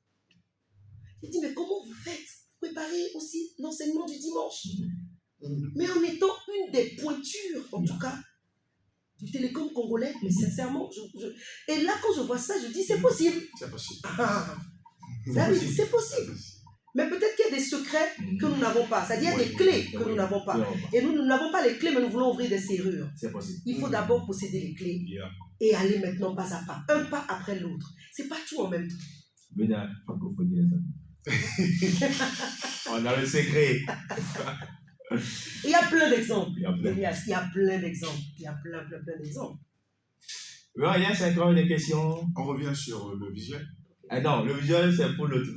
J'ai dit, mais comment vous faites? Préparer aussi l'enseignement du dimanche. Mais en étant une des pointures, en tout cas, du télécom congolais, mais sincèrement, et là, quand je vois ça, je dis, c'est possible. C'est possible. C'est possible. Mais peut-être qu'il y a des secrets que nous n'avons pas. C'est-à-dire il y a des clés que nous n'avons pas. Et nous n'avons pas les clés, mais nous voulons ouvrir des serrures. C'est possible. Il faut d'abord posséder les clés et aller maintenant pas à pas, un pas après l'autre. C'est pas tout en même temps. Venez à francophonie, les amis. On a le secret. Il y a plein d'exemples. Il y a plein d'exemples. Il y a plein d'exemples. Bon, il y a encore des questions. On revient sur le visuel. Ah non, le visuel, c'est pour d'autres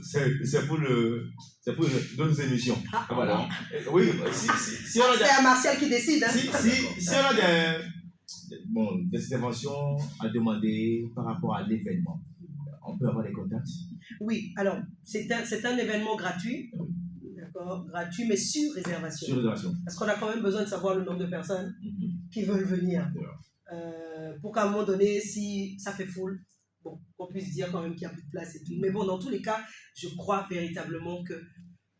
émissions. Voilà. Oui, si on a c'est à Martial qui décide. Hein? Si on a des interventions à demander par rapport à l'événement, on peut avoir des contacts. Oui, alors, c'est un événement gratuit, d'accord, gratuit, mais sur réservation. Sur réservation. Parce qu'on a quand même besoin de savoir le nombre de personnes qui veulent venir. Pour qu'à un moment donné, si ça fait full, bon, qu'on puisse dire quand même qu'il n'y a plus de place et tout. Mais bon, dans tous les cas, je crois véritablement que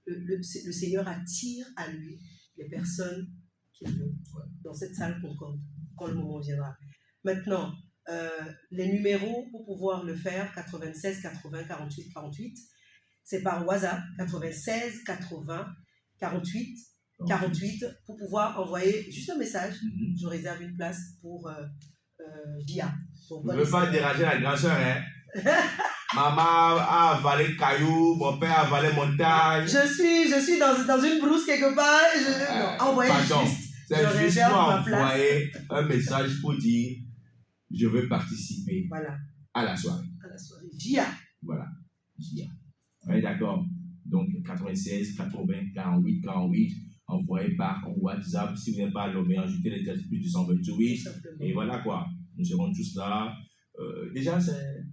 le Seigneur attire à lui les personnes qu'il veut dans cette salle concorde, quand le moment viendra. Maintenant, les numéros pour pouvoir le faire, 96 80 48 48, c'est par WhatsApp, 96 80 48 48, pour pouvoir envoyer juste un message. Je réserve une place pour Via. Vous ne pouvez pas déranger la grand-sœur, hein? Maman a avalé caillou, mon père a avalé montagne. Je suis dans une brousse quelque part. Non, envoyez juste. C'est juste pour envoyer un message pour dire je veux participer. Voilà. à la soirée. À la soirée. JA. Voilà, JA. On est d'accord. Donc 96, 80, 48, 48, envoyé par WhatsApp. Si vous n'êtes pas lobé, ajoutez les tests plus de 128. Et voilà quoi. Nous serons tous là. Déjà, c'est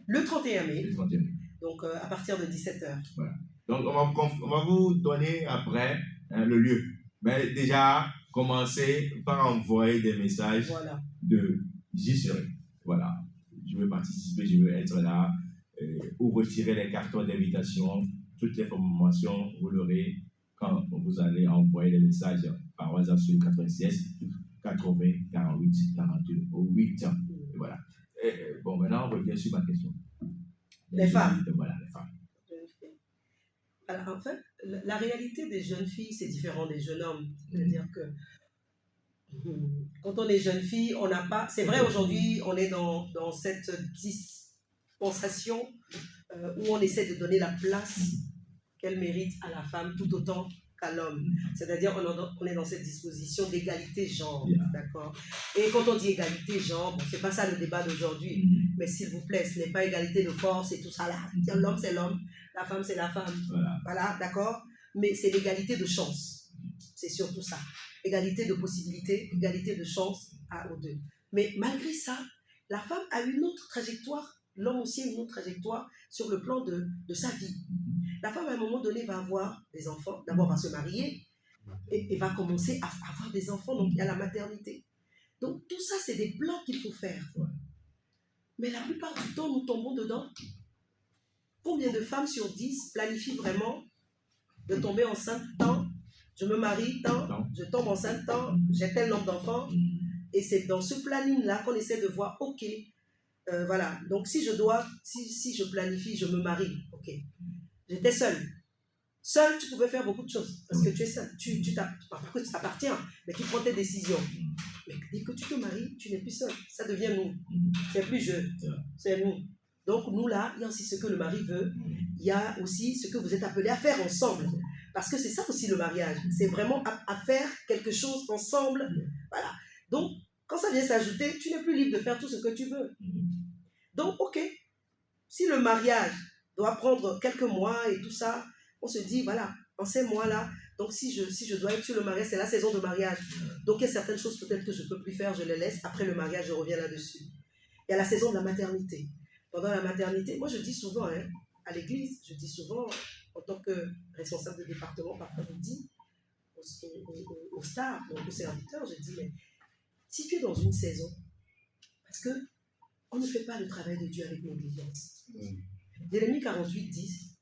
le 31 mai. le 31 mai. Donc à partir de 17h. Voilà. Donc on va vous donner après le lieu. Mais déjà, commencez par envoyer des messages Voilà. de j'y serai. Voilà. Je veux participer, je veux être là. Ou retirer les cartons d'invitation. Toutes les informations, vous l'aurez quand vous allez envoyer des messages par WhatsApp sur le 96 80 48 42 8. Et voilà. Bon, maintenant, on revient sur ma question. Les femmes. Voilà, les femmes. Alors, en fait, la réalité des jeunes filles, c'est différent des jeunes hommes. C'est-à-dire que quand on est jeune fille, on n'a pas... C'est vrai, aujourd'hui, on est dans cette dispensation où on essaie de donner la place qu'elle mérite à la femme tout autant qu'à l'homme. C'est-à-dire on est dans cette disposition d'égalité genre, d'accord? Et quand on dit égalité genre, bon, c'est pas ça le débat d'aujourd'hui, mais s'il vous plaît, ce n'est pas égalité de force et tout ça là. L'homme c'est l'homme, la femme c'est la femme. Voilà, d'accord? Mais c'est l'égalité de chance. C'est surtout ça. Égalité de possibilités, égalité de chance aux deux. Mais malgré ça, la femme a une autre trajectoire, l'homme aussi a une autre trajectoire sur le plan de sa vie. La femme, à un moment donné, va avoir des enfants. D'abord, va se marier et va commencer à avoir des enfants. Donc, il y a la maternité. Donc, tout ça, c'est des plans qu'il faut faire. Mais la plupart du temps, nous tombons dedans. Combien de femmes sur 10 planifient vraiment de tomber enceinte tant, je me marie tant, je tombe enceinte tant, j'ai tel nombre d'enfants. Et c'est dans ce planning-là qu'on essaie de voir, ok, voilà. Donc, si je planifie, je me marie, ok. J'étais seule. Seule, tu pouvais faire beaucoup de choses. Parce que tu es seule. Pas que tu t'appartiens, mais tu prends tes décisions. Mais dès que tu te maries, tu n'es plus seule. Ça devient nous. C'est plus je. C'est nous. Donc, nous, là, il y a aussi ce que le mari veut. Il y a aussi ce que vous êtes appelés à faire ensemble. Parce que c'est ça aussi le mariage. C'est vraiment à faire quelque chose ensemble. Voilà. Donc, quand ça vient s'ajouter, tu n'es plus libre de faire tout ce que tu veux. Donc, ok. Si le mariage doit prendre quelques mois et tout ça, on se dit, voilà, en ces mois-là, donc si je dois être sur le mariage, c'est la saison de mariage. Donc il y a certaines choses peut-être que je ne peux plus faire, je les laisse. Après le mariage, je reviens là-dessus. Il y a la saison de la maternité. Pendant la maternité, moi je dis souvent, à l'église, je dis souvent, en tant que responsable de département, parfois je dis aux stars, donc aux serviteurs, je dis, mais si tu es dans une saison, parce que on ne fait pas le travail de Dieu avec négligence. Jérémie 48, 10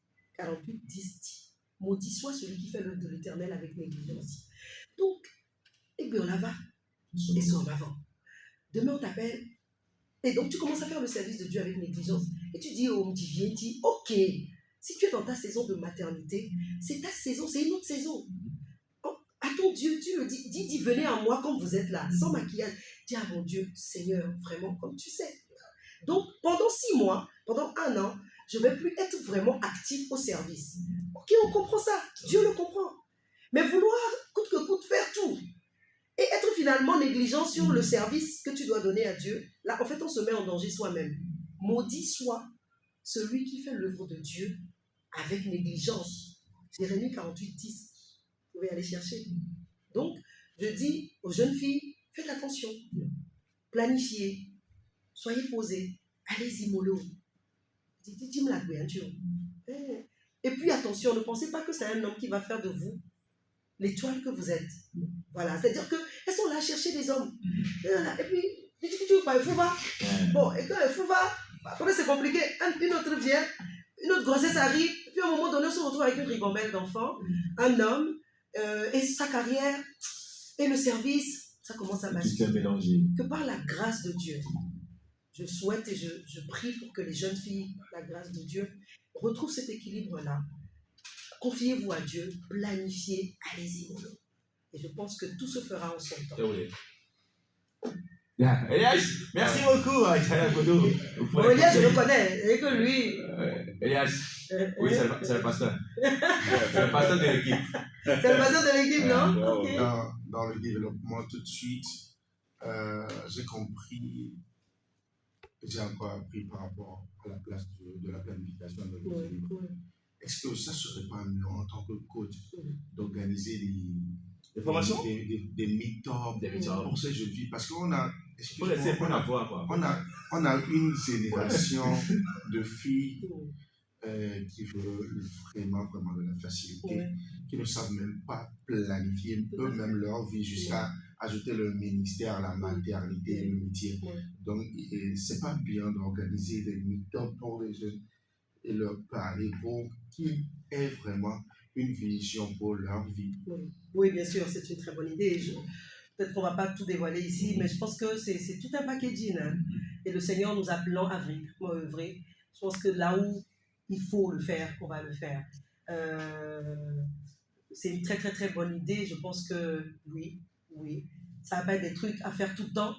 dit, maudit soit celui qui fait l'œuvre de l'Éternel avec négligence. Donc, et bien on la va, et ça en avant. Demain on t'appelle, et donc tu commences à faire le service de Dieu avec négligence, et tu dis au divin, dis, ok, si tu es dans ta saison de maternité, c'est ta saison, c'est une autre saison. À ton Dieu, tu le dis, venez à moi comme vous êtes là, sans maquillage. Dis à mon Dieu, Seigneur, vraiment, comme tu sais. Donc, pendant 6 mois, pendant 1 an, je ne vais plus être vraiment actif au service. Ok, on comprend ça. Dieu le comprend. Mais vouloir, coûte que coûte, faire tout et être finalement négligent sur le service que tu dois donner à Dieu, là, en fait, on se met en danger soi-même. Maudit soit celui qui fait l'œuvre de Dieu avec négligence. Jérémie 48, 10. Vous pouvez aller chercher. Donc, je dis aux jeunes filles, faites attention. Planifiez. Soyez posés. Allez-y, mollo. Et puis attention, ne pensez pas que c'est un homme qui va faire de vous l'étoile que vous êtes. Voilà, c'est-à-dire qu'elles sont là à chercher des hommes. Et puis, il faut va. Bon, et quand il faut va, après c'est compliqué. Une autre vient, une autre grossesse arrive, et puis à un moment donné, on se retrouve avec une ribambelle d'enfants, un homme, et sa carrière, et le service, ça commence à basculer. Que par la grâce de Dieu, je souhaite et je prie pour que les jeunes filles, par la grâce de Dieu, retrouvent cet équilibre-là. Confiez-vous à Dieu, planifiez, allez-y, mollo. Et je pense que tout se fera en son temps. Elias, merci beaucoup, Chana Kodo. Elias, je le connais, et que lui. Elias, oui, c'est le pasteur. C'est le pasteur de l'équipe. C'est le pasteur de l'équipe, non? Okay. Dans le développement, tout de suite, j'ai compris j'ai encore appris par rapport à la place de la planification de l'équilibre. Est-ce que ça ne serait pas mieux en tant que coach d'organiser Des formations? des meet-ups pour ces jeunes filles? Parce qu'on a, Faut laisser prendre la voix, quoi. on a une génération de filles qui veulent vraiment de la facilité, qui ne savent même pas planifier eux-mêmes leur vie jusqu'à ajouter le ministère, la maternité, le métier. Donc, c'est pas bien d'organiser des meet-ups pour les jeunes et leur parler pour qu'ils aient vraiment une vision pour leur vie. Oui, bien sûr, c'est une très bonne idée. Peut-être qu'on ne va pas tout dévoiler ici, mais je pense que c'est tout un packaging. Hein. Et le Seigneur nous appelant à œuvrer. Je pense que là où il faut le faire, on va le faire. C'est une très, très, très bonne idée. Je pense que oui. Ça va pas être des trucs à faire tout le temps,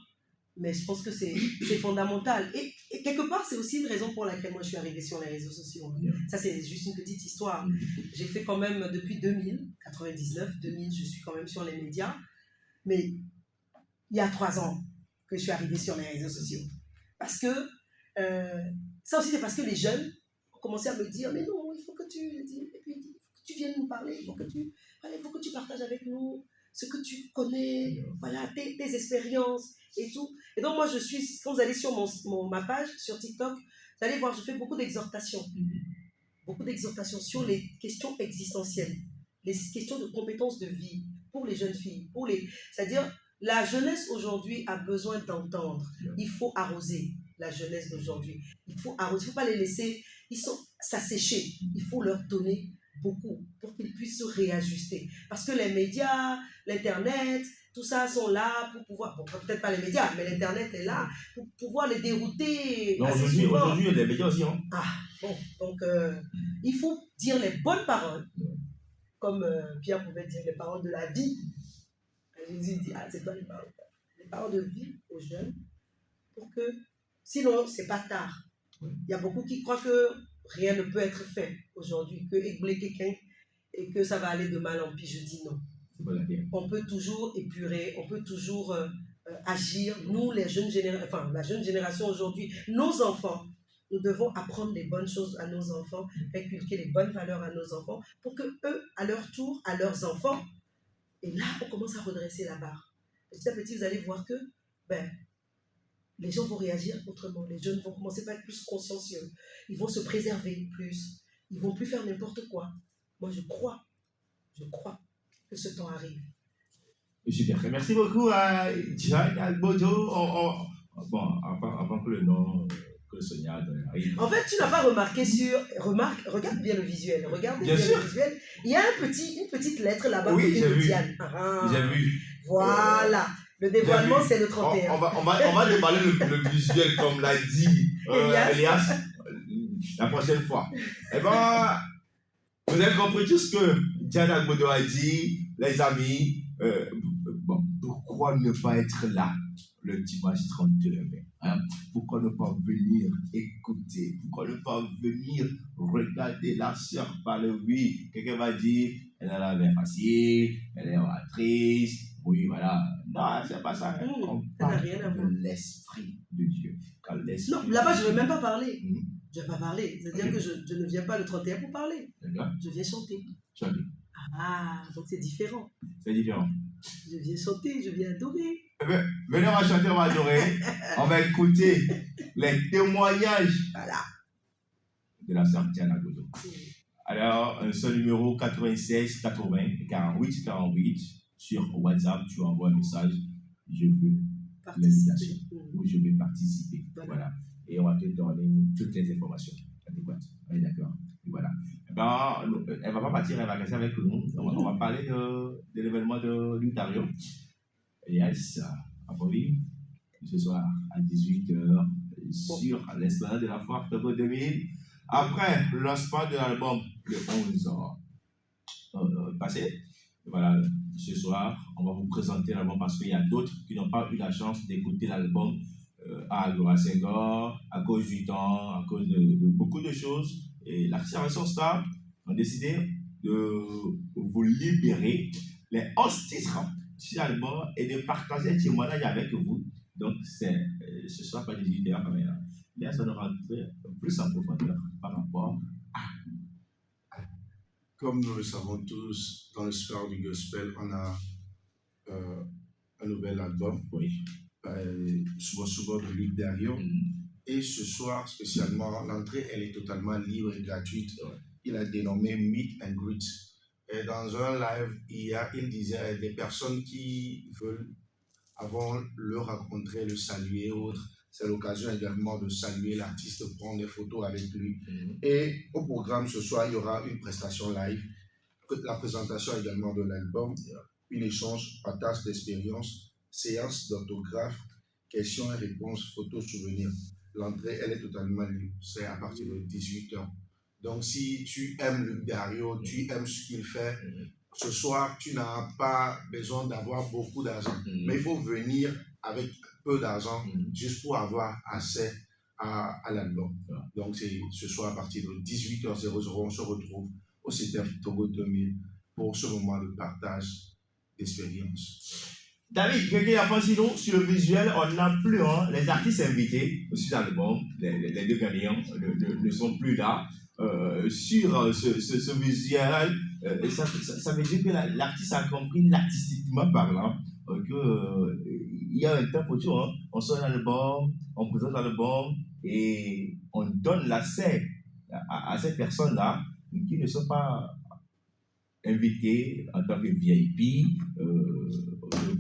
mais je pense que c'est fondamental. Et quelque part, c'est aussi une raison pour laquelle moi je suis arrivée sur les réseaux sociaux. Ça, c'est juste une petite histoire. J'ai fait quand même depuis 99, je suis quand même sur les médias. Mais il y a 3 ans que je suis arrivée sur les réseaux sociaux. Parce que, ça aussi c'est parce que les jeunes ont commencé à me dire, mais non, il faut que tu viennes nous parler, il faut que tu partages avec nous ce que tu connais, voilà, tes expériences et tout. Et donc moi quand vous allez sur ma page, sur TikTok, vous allez voir, je fais beaucoup d'exhortations. Beaucoup d'exhortations sur les questions existentielles, les questions de compétences de vie pour les jeunes filles, c'est-à-dire la jeunesse aujourd'hui a besoin d'entendre. Il faut arroser la jeunesse d'aujourd'hui. Il faut arroser, il ne faut pas les laisser, ils sont s'assécher. Il faut leur donner beaucoup pour qu'ils puissent se réajuster. Parce que les médias, l'Internet, tout ça sont là pour pouvoir, bon, peut-être pas les médias, mais l'Internet est là pour pouvoir les dérouter. Non, aujourd'hui, il y a des médias aussi. Hein. Ah, bon, donc il faut dire les bonnes paroles, comme Pierre pouvait dire les paroles de la vie. Jésus dit, c'est quoi les paroles de vie aux jeunes, pour que, sinon, c'est pas tard. Il y a beaucoup qui croient que rien ne peut être fait aujourd'hui, que éblouir quelqu'un et que ça va aller de mal en pis. Je dis non. On peut toujours épurer, on peut toujours agir. Nous, la jeune génération aujourd'hui, nos enfants, nous devons apprendre les bonnes choses à nos enfants, inculquer les bonnes valeurs à nos enfants, pour que eux, à leur tour, à leurs enfants, et là, on commence à redresser la barre. Petit à petit, vous allez voir que les gens vont réagir autrement. Les jeunes vont commencer à être plus consciencieux. Ils vont se préserver plus. Ils ne vont plus faire n'importe quoi. Moi, je crois que ce temps arrive. Super. Merci beaucoup à Diane Agbodo. Bon, avant que le nom que Sonia arrive. En fait, tu n'as pas remarqué regarde bien le visuel. Regarde bien le visuel. Il y a une petite lettre là-bas. Oui, j'ai vu. Diane. J'ai vu. Voilà. Le dévoilement, c'est le 31. On va déballer le visuel comme l'a dit Elias la prochaine fois. Eh bien, vous avez compris tout ce que Diane Agbodo a dit, les amis. Pourquoi ne pas être là le dimanche 31 mai? Pourquoi ne pas venir écouter? Pourquoi ne pas venir regarder la sœur parler? Oui, quelqu'un va dire, elle a la main facile, elle est oratrice. Oui, voilà. Non, c'est pas ça. On parle de l'Esprit de Dieu. Non, là-bas, je ne vais même pas parler. Je ne vais pas parler. C'est-à-dire que je ne viens pas le 31 pour parler. Je viens chanter. Ah, donc c'est différent. C'est différent. Je viens chanter, je viens adorer. Venez, on va chanter, on va adorer. On va écouter les témoignages de la sœur Diane Agbodo. Alors, un seul numéro 96 80 48 48 sur WhatsApp, tu envoies un message. Je veux l'invitation ou je veux participer. Voilà. Et on va te donner toutes les informations adéquates. On est d'accord. Voilà. Elle ne va pas partir, elle va rester avec nous. On va parler de l'événement de l'Ontario. Yes, à Paris, ce soir à 18h sur l'esplanade de la foire Octobre 2000. Après le lancement de l'album le 11 passé, voilà, ce soir, on va vous présenter l'album parce qu'il y a d'autres qui n'ont pas eu la chance d'écouter l'album à Agora Senghor, à cause du temps, à cause de beaucoup de choses. Et l'accélération Star a décidé de vous libérer les 11 titres sur l'album et de partager un témoignage avec vous Donc, ce soir, pas 18h, mais il y a ça de rentrer plus en profondeur par rapport Comme nous le savons tous, dans le sphère du gospel, on a un nouvel album, oui. souvent de Luc Dario. Et ce soir, spécialement, l'entrée, elle est totalement libre et gratuite. Il a dénommé Meet and Greet. Et dans un live, il disait des personnes qui veulent, avant le rencontrer, le saluer et autres, c'est l'occasion également de saluer l'artiste, de prendre des photos avec lui. Et au programme ce soir, il y aura une prestation live, la présentation également de l'album, une échange, partage d'expériences, séance d'autographe, questions et réponses, photos, souvenirs. L'entrée, elle est totalement libre. C'est à partir de 18h. Donc, si tu aimes Luc Dario, tu aimes ce qu'il fait, ce soir, tu n'as pas besoin d'avoir beaucoup d'argent. Mais il faut venir avec peu d'argent juste pour avoir accès à l'album. Donc, c'est ce soir à partir de 18h00, on se retrouve au CTF Togo 2000 pour ce moment de partage d'expérience. David, quelqu'un a pensé nous sur le visuel, on n'a plus les artistes invités sur l'album, les deux gagnants ne sont plus là. Sur ce visuel, ça veut dire que l'artiste a compris, artistiquement parlant, qu'il y a un temps autour, on sort l'album, on présente l'album et on donne l'accès à ces personnes-là qui ne sont pas invitées en tant que VIP.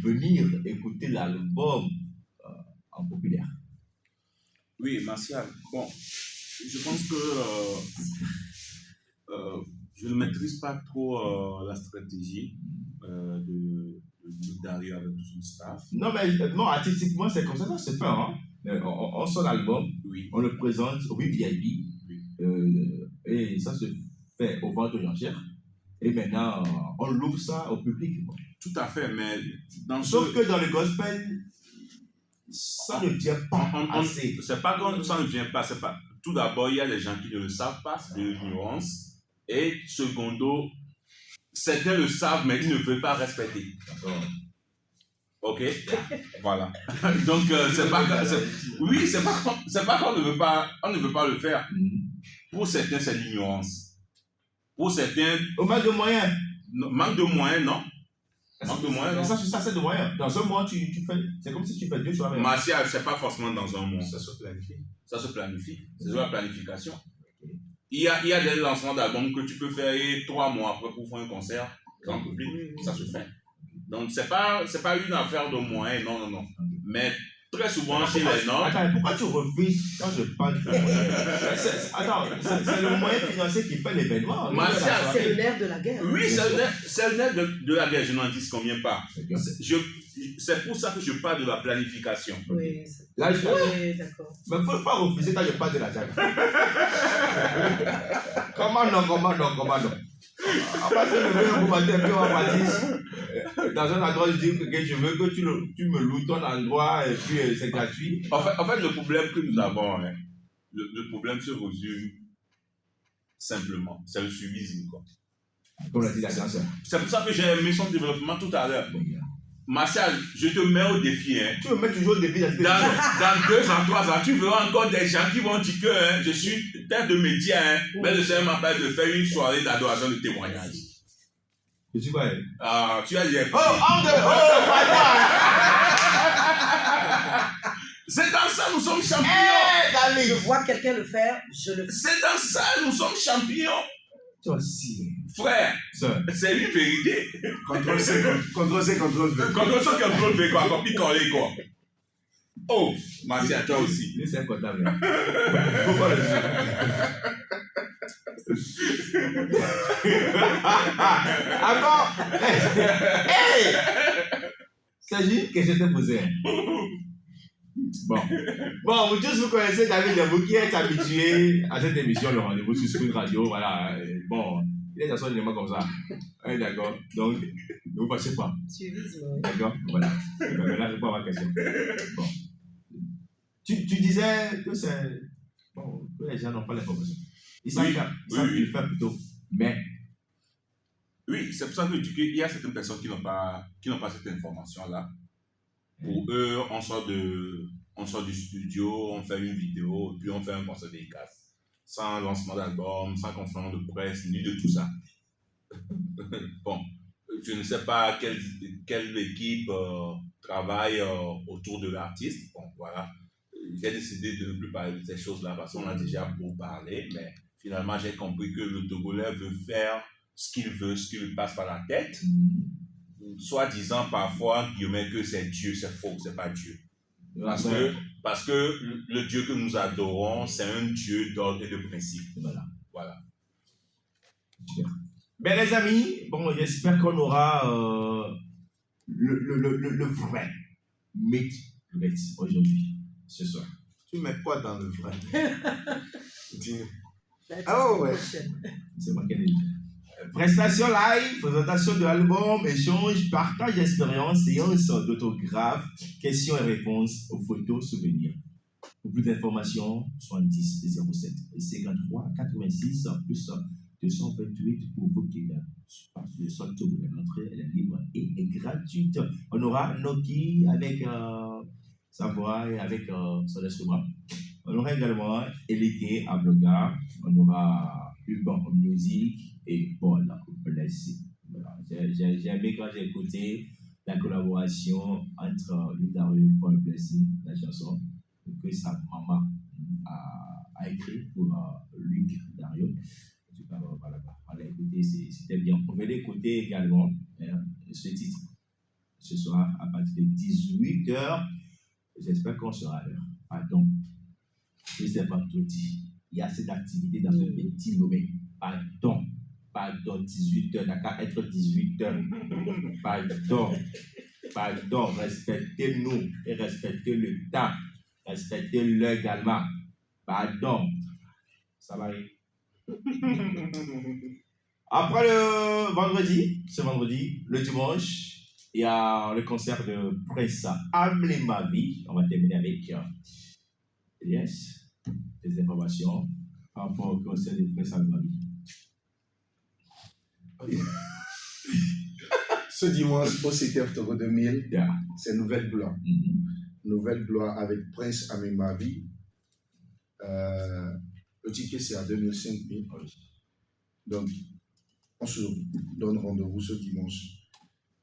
Venir écouter l'album en populaire. Oui, Martial. Bon, je pense que je ne maîtrise pas trop la stratégie de Dario avec tout son staff. Non, mais non, artistiquement, c'est comme ça que c'est fait. On sort l'album, oui. On le présente au VIP, oui. Et ça se fait au ventes aux enchères. Et maintenant, on l'ouvre ça au public. Tout à fait, mais sauf que dans le gospel, ça ne vient pas assez. C'est pas que ça ne vient pas, c'est pas. Tout d'abord, il y a des gens qui ne le savent pas, c'est de l'ignorance. Et secondo, certains le savent, mais ils ne veulent pas respecter. D'accord. Ok, voilà. Donc c'est pas oui, c'est pas qu'on ne veut pas le faire. Pour certains, c'est l'ignorance. Pour certains, au manque de moyens. Manque de moyens, non. Manque de moyens, non. Ça c'est de moyens. Dans un mois, tu fais, c'est comme si tu fais 2 soirées. Martial, c'est pas forcément dans un mois. Ça se planifie. Ça se planifie. C'est de la planification. Il y a des lancements d'albums que tu peux faire 3 mois après pour faire un concert grand public. Ça se fait. Donc c'est pas une affaire de moyens, non. Mais très souvent chez les noms. Attends, pourquoi tu refuses quand je parle de moyens? Attends, c'est le moyen financier qui fait l'événement. C'est le nerf de la guerre. Oui, c'est le nerf de la guerre, je n'en dis combien pas. C'est pour ça que je parle de la planification. Oui, là, oui, d'accord. Mais il ne faut pas refuser quand je parle de la guerre. Comment non? À partir de le commentaire, puis on va partir dans un endroit, je dis que je veux que tu me loues ton endroit et puis c'est gratuit. En fait, le problème que nous avons, le problème se résume simplement, c'est le suivisme. Comme l'a dit la danseuse. C'est pour ça que j'ai aimé son développement tout à l'heure. Martial, je te mets au défi. Tu me mets toujours au défi. Dans 2 ans, 3 ans, tu verras encore des gens qui vont dire que je suis tête de média, mais le Seigneur m'appelle de faire une soirée d'adoration de témoignage. Je suis quoi? Tu as dit. C'est dans ça nous sommes champions. Je vois quelqu'un le faire, je le fais. C'est dans ça nous sommes champions. Toi aussi. Frère, c'est une vérité. Contrôle-C, contrôle-V. Contrôle-V, quoi. Copie-coller, quoi. Oh, merci à toi aussi. Lui, c'est un comptable. Pourquoi le dire? Encore? Hey! C'est juste que je t'ai posé. Bon, vous tous vous connaissez David, vous qui êtes habitué à cette émission, le rendez-vous sur Sprint Radio, voilà. Bon, il est dans son élément comme ça. D'accord. Donc, ne vous fâchez pas. Suivisme. D'accord. Voilà. Là, je peux avoir question. Bon. Tu disais que c'est. Bon, que les gens n'ont pas l'information. Ils savent qu'ils le font plutôt. Mais. Oui, c'est pour ça que je dis qu'il y a certaines personnes qui n'ont pas cette information-là. Pour eux, on sort du studio, on fait une vidéo, puis on fait un concert dédicace. Sans lancement d'album, sans conférence de presse, ni de tout ça. Bon, je ne sais pas quelle équipe travaille autour de l'artiste. Bon, voilà. J'ai décidé de ne plus parler de ces choses-là parce qu'on a déjà beaucoup parlé, mais finalement, j'ai compris que le Togolais veut faire ce qu'il veut, ce qui lui passe par la tête. Soi-disant parfois, Guillemets, que c'est Dieu, c'est faux, c'est pas Dieu. Parce que le Dieu que nous adorons, c'est un Dieu d'ordre et de principe. Voilà. Ben les amis, bon, j'espère qu'on aura le vrai mythe aujourd'hui, ce soir. Tu mets quoi dans le vrai? Dis. Oh ouais. C'est moi qui ai dit. Prestation live, présentation de l'album, échange, partage d'expérience, séance d'autographe, questions et réponses aux photos, souvenirs. Pour plus d'informations, 70 07 53 86 plus 228 pour vos clients. Parce que le sol togolais, l'entrée est libre et est gratuite. On aura Noki avec sa voix et avec son instrument. On aura également Elike Abloga. On aura Urban Music et Paul Blessé. Voilà. J'ai aimé quand j'ai écouté la collaboration entre Ludario et Paul Blessé, la chanson que sa maman a écrit pour Luc Dario. Voilà, on l'a écouté, c'était bien. On va l'écouter également, ce titre, ce soir à partir de 18h. J'espère qu'on sera à l'heure. Pardon, je ne sais pas tout dire. Il y a cette activité dans ce petit domaine. Pardon, 18h, n'a qu'à être 18h. Pardon, respectez-nous et respectez le temps. Respectez-le également. Pardon. Ça va aller. Après le vendredi, le dimanche, il y a le concert de Prince Amlé Ma Vie. On va terminer avec des informations par rapport au concert de Prince Amlé Ma Vie. Ce dimanche, au CTF Togo 2000, c'est Nouvelle Gloire. Nouvelle Gloire avec Prince Amlé Ma Vie. Le ticket, c'est à 2005 000. Donc, on se donne rendez-vous ce dimanche.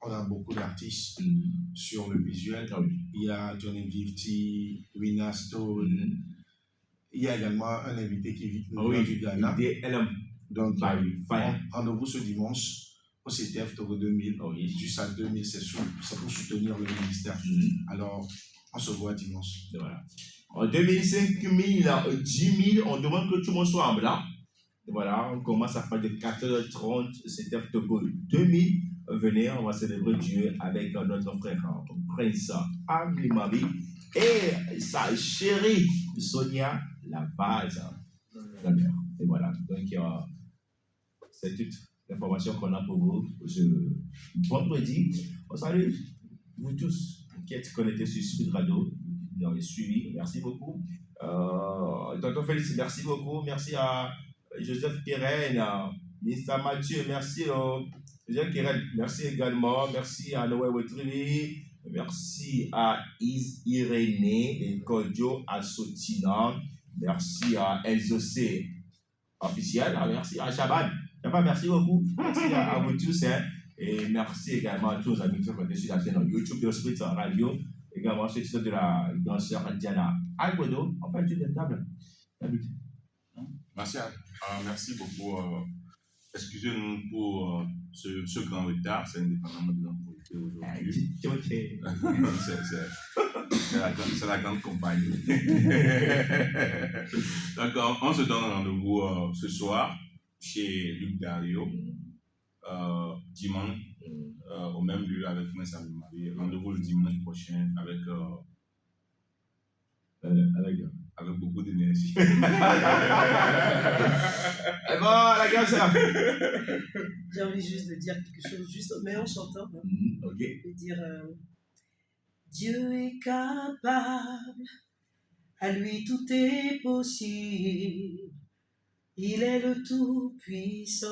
On a beaucoup d'artistes sur le visuel. Il y a Johnny Gifty, Wina Stone. Il y a également un invité qui vit du Ghana. Donc, rendez-vous ce dimanche au CTF Togo 2000. Juste à 2000, c'est pour soutenir le ministère. Alors, on se voit dimanche. Voilà. En 2005 000, 10 000, on demande que tout le monde soit en blanc. Voilà, on commence à faire de 4h30, CTF Togo 2000. Venez, on va célébrer Dieu avec notre frère Prince Amlé Ma Vie et sa chérie Sonia Lavaz. Et voilà, donc c'est toute l'information qu'on a pour vous ce vendredi. On salue vous tous qui êtes connectés sur Speed Radio. Vous avez suivi, merci beaucoup. Tonton Félix, merci beaucoup. Merci à Joseph Keren, Mr. Mathieu, merci Joseph Keren, merci également. Merci à Noé Wetrini, merci à Irénée et Kodjo Assotina, merci à Elzocé officiel, merci à Chaban. Chaban, merci beaucoup. Merci à vous tous. Et merci également à tous nos amis qui sont connectés sur la chaîne YouTube de Spirit Radio. Également ceux qui sont de la danseur Diana Algodo. En fait, tu es table. Merci beaucoup. Excusez-nous pour ce grand retard. C'est indépendamment de notre producteur aujourd'hui. C'est la grande compagnie. D'accord, on se donne rendez-vous ce soir chez Luc Dario. Dimanche, au même lieu avec Prince Amlé Ma Vie. Rendez-vous le dimanche prochain avec beaucoup d'énergie. Et bon, la gueule, ça. J'ai envie juste de dire quelque chose, mais en chantant. Ok. De dire Dieu est capable, à lui tout est possible, il est le Tout-Puissant.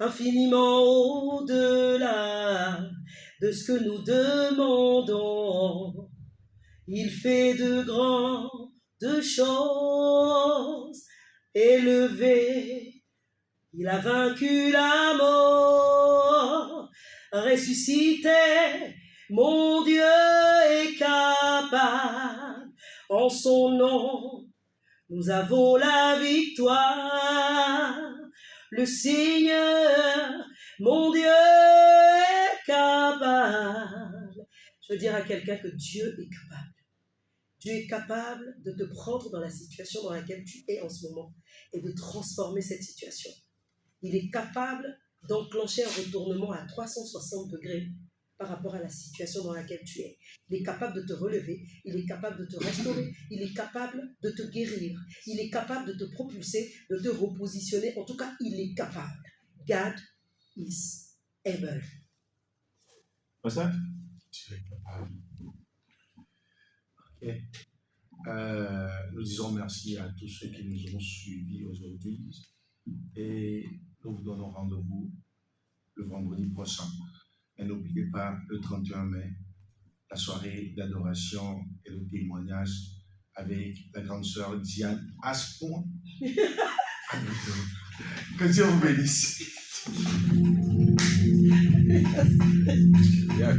infiniment au-delà de ce que nous demandons. Il fait de grandes choses élevées. Il a vaincu la mort, ressuscité. Mon Dieu est capable. En son nom, nous avons la victoire. Le Seigneur, mon Dieu est capable. Je veux dire à quelqu'un que Dieu est capable. Dieu est capable de te prendre dans la situation dans laquelle tu es en ce moment et de transformer cette situation. Il est capable d'enclencher un retournement à 360 degrés par rapport à la situation dans laquelle tu es. Il est capable de te relever, il est capable de te restaurer, il est capable de te guérir, il est capable de te propulser, de te repositionner. En tout cas, il est capable. God is able. Ça? Tu es capable. Ok. Nous disons merci à tous ceux qui nous ont suivis aujourd'hui et nous vous donnons rendez-vous le vendredi prochain. Et n'oubliez pas, le 31 mai, la soirée d'adoration et de témoignage avec la grande sœur Diane Aspon. Que Dieu vous bénisse. Yeah,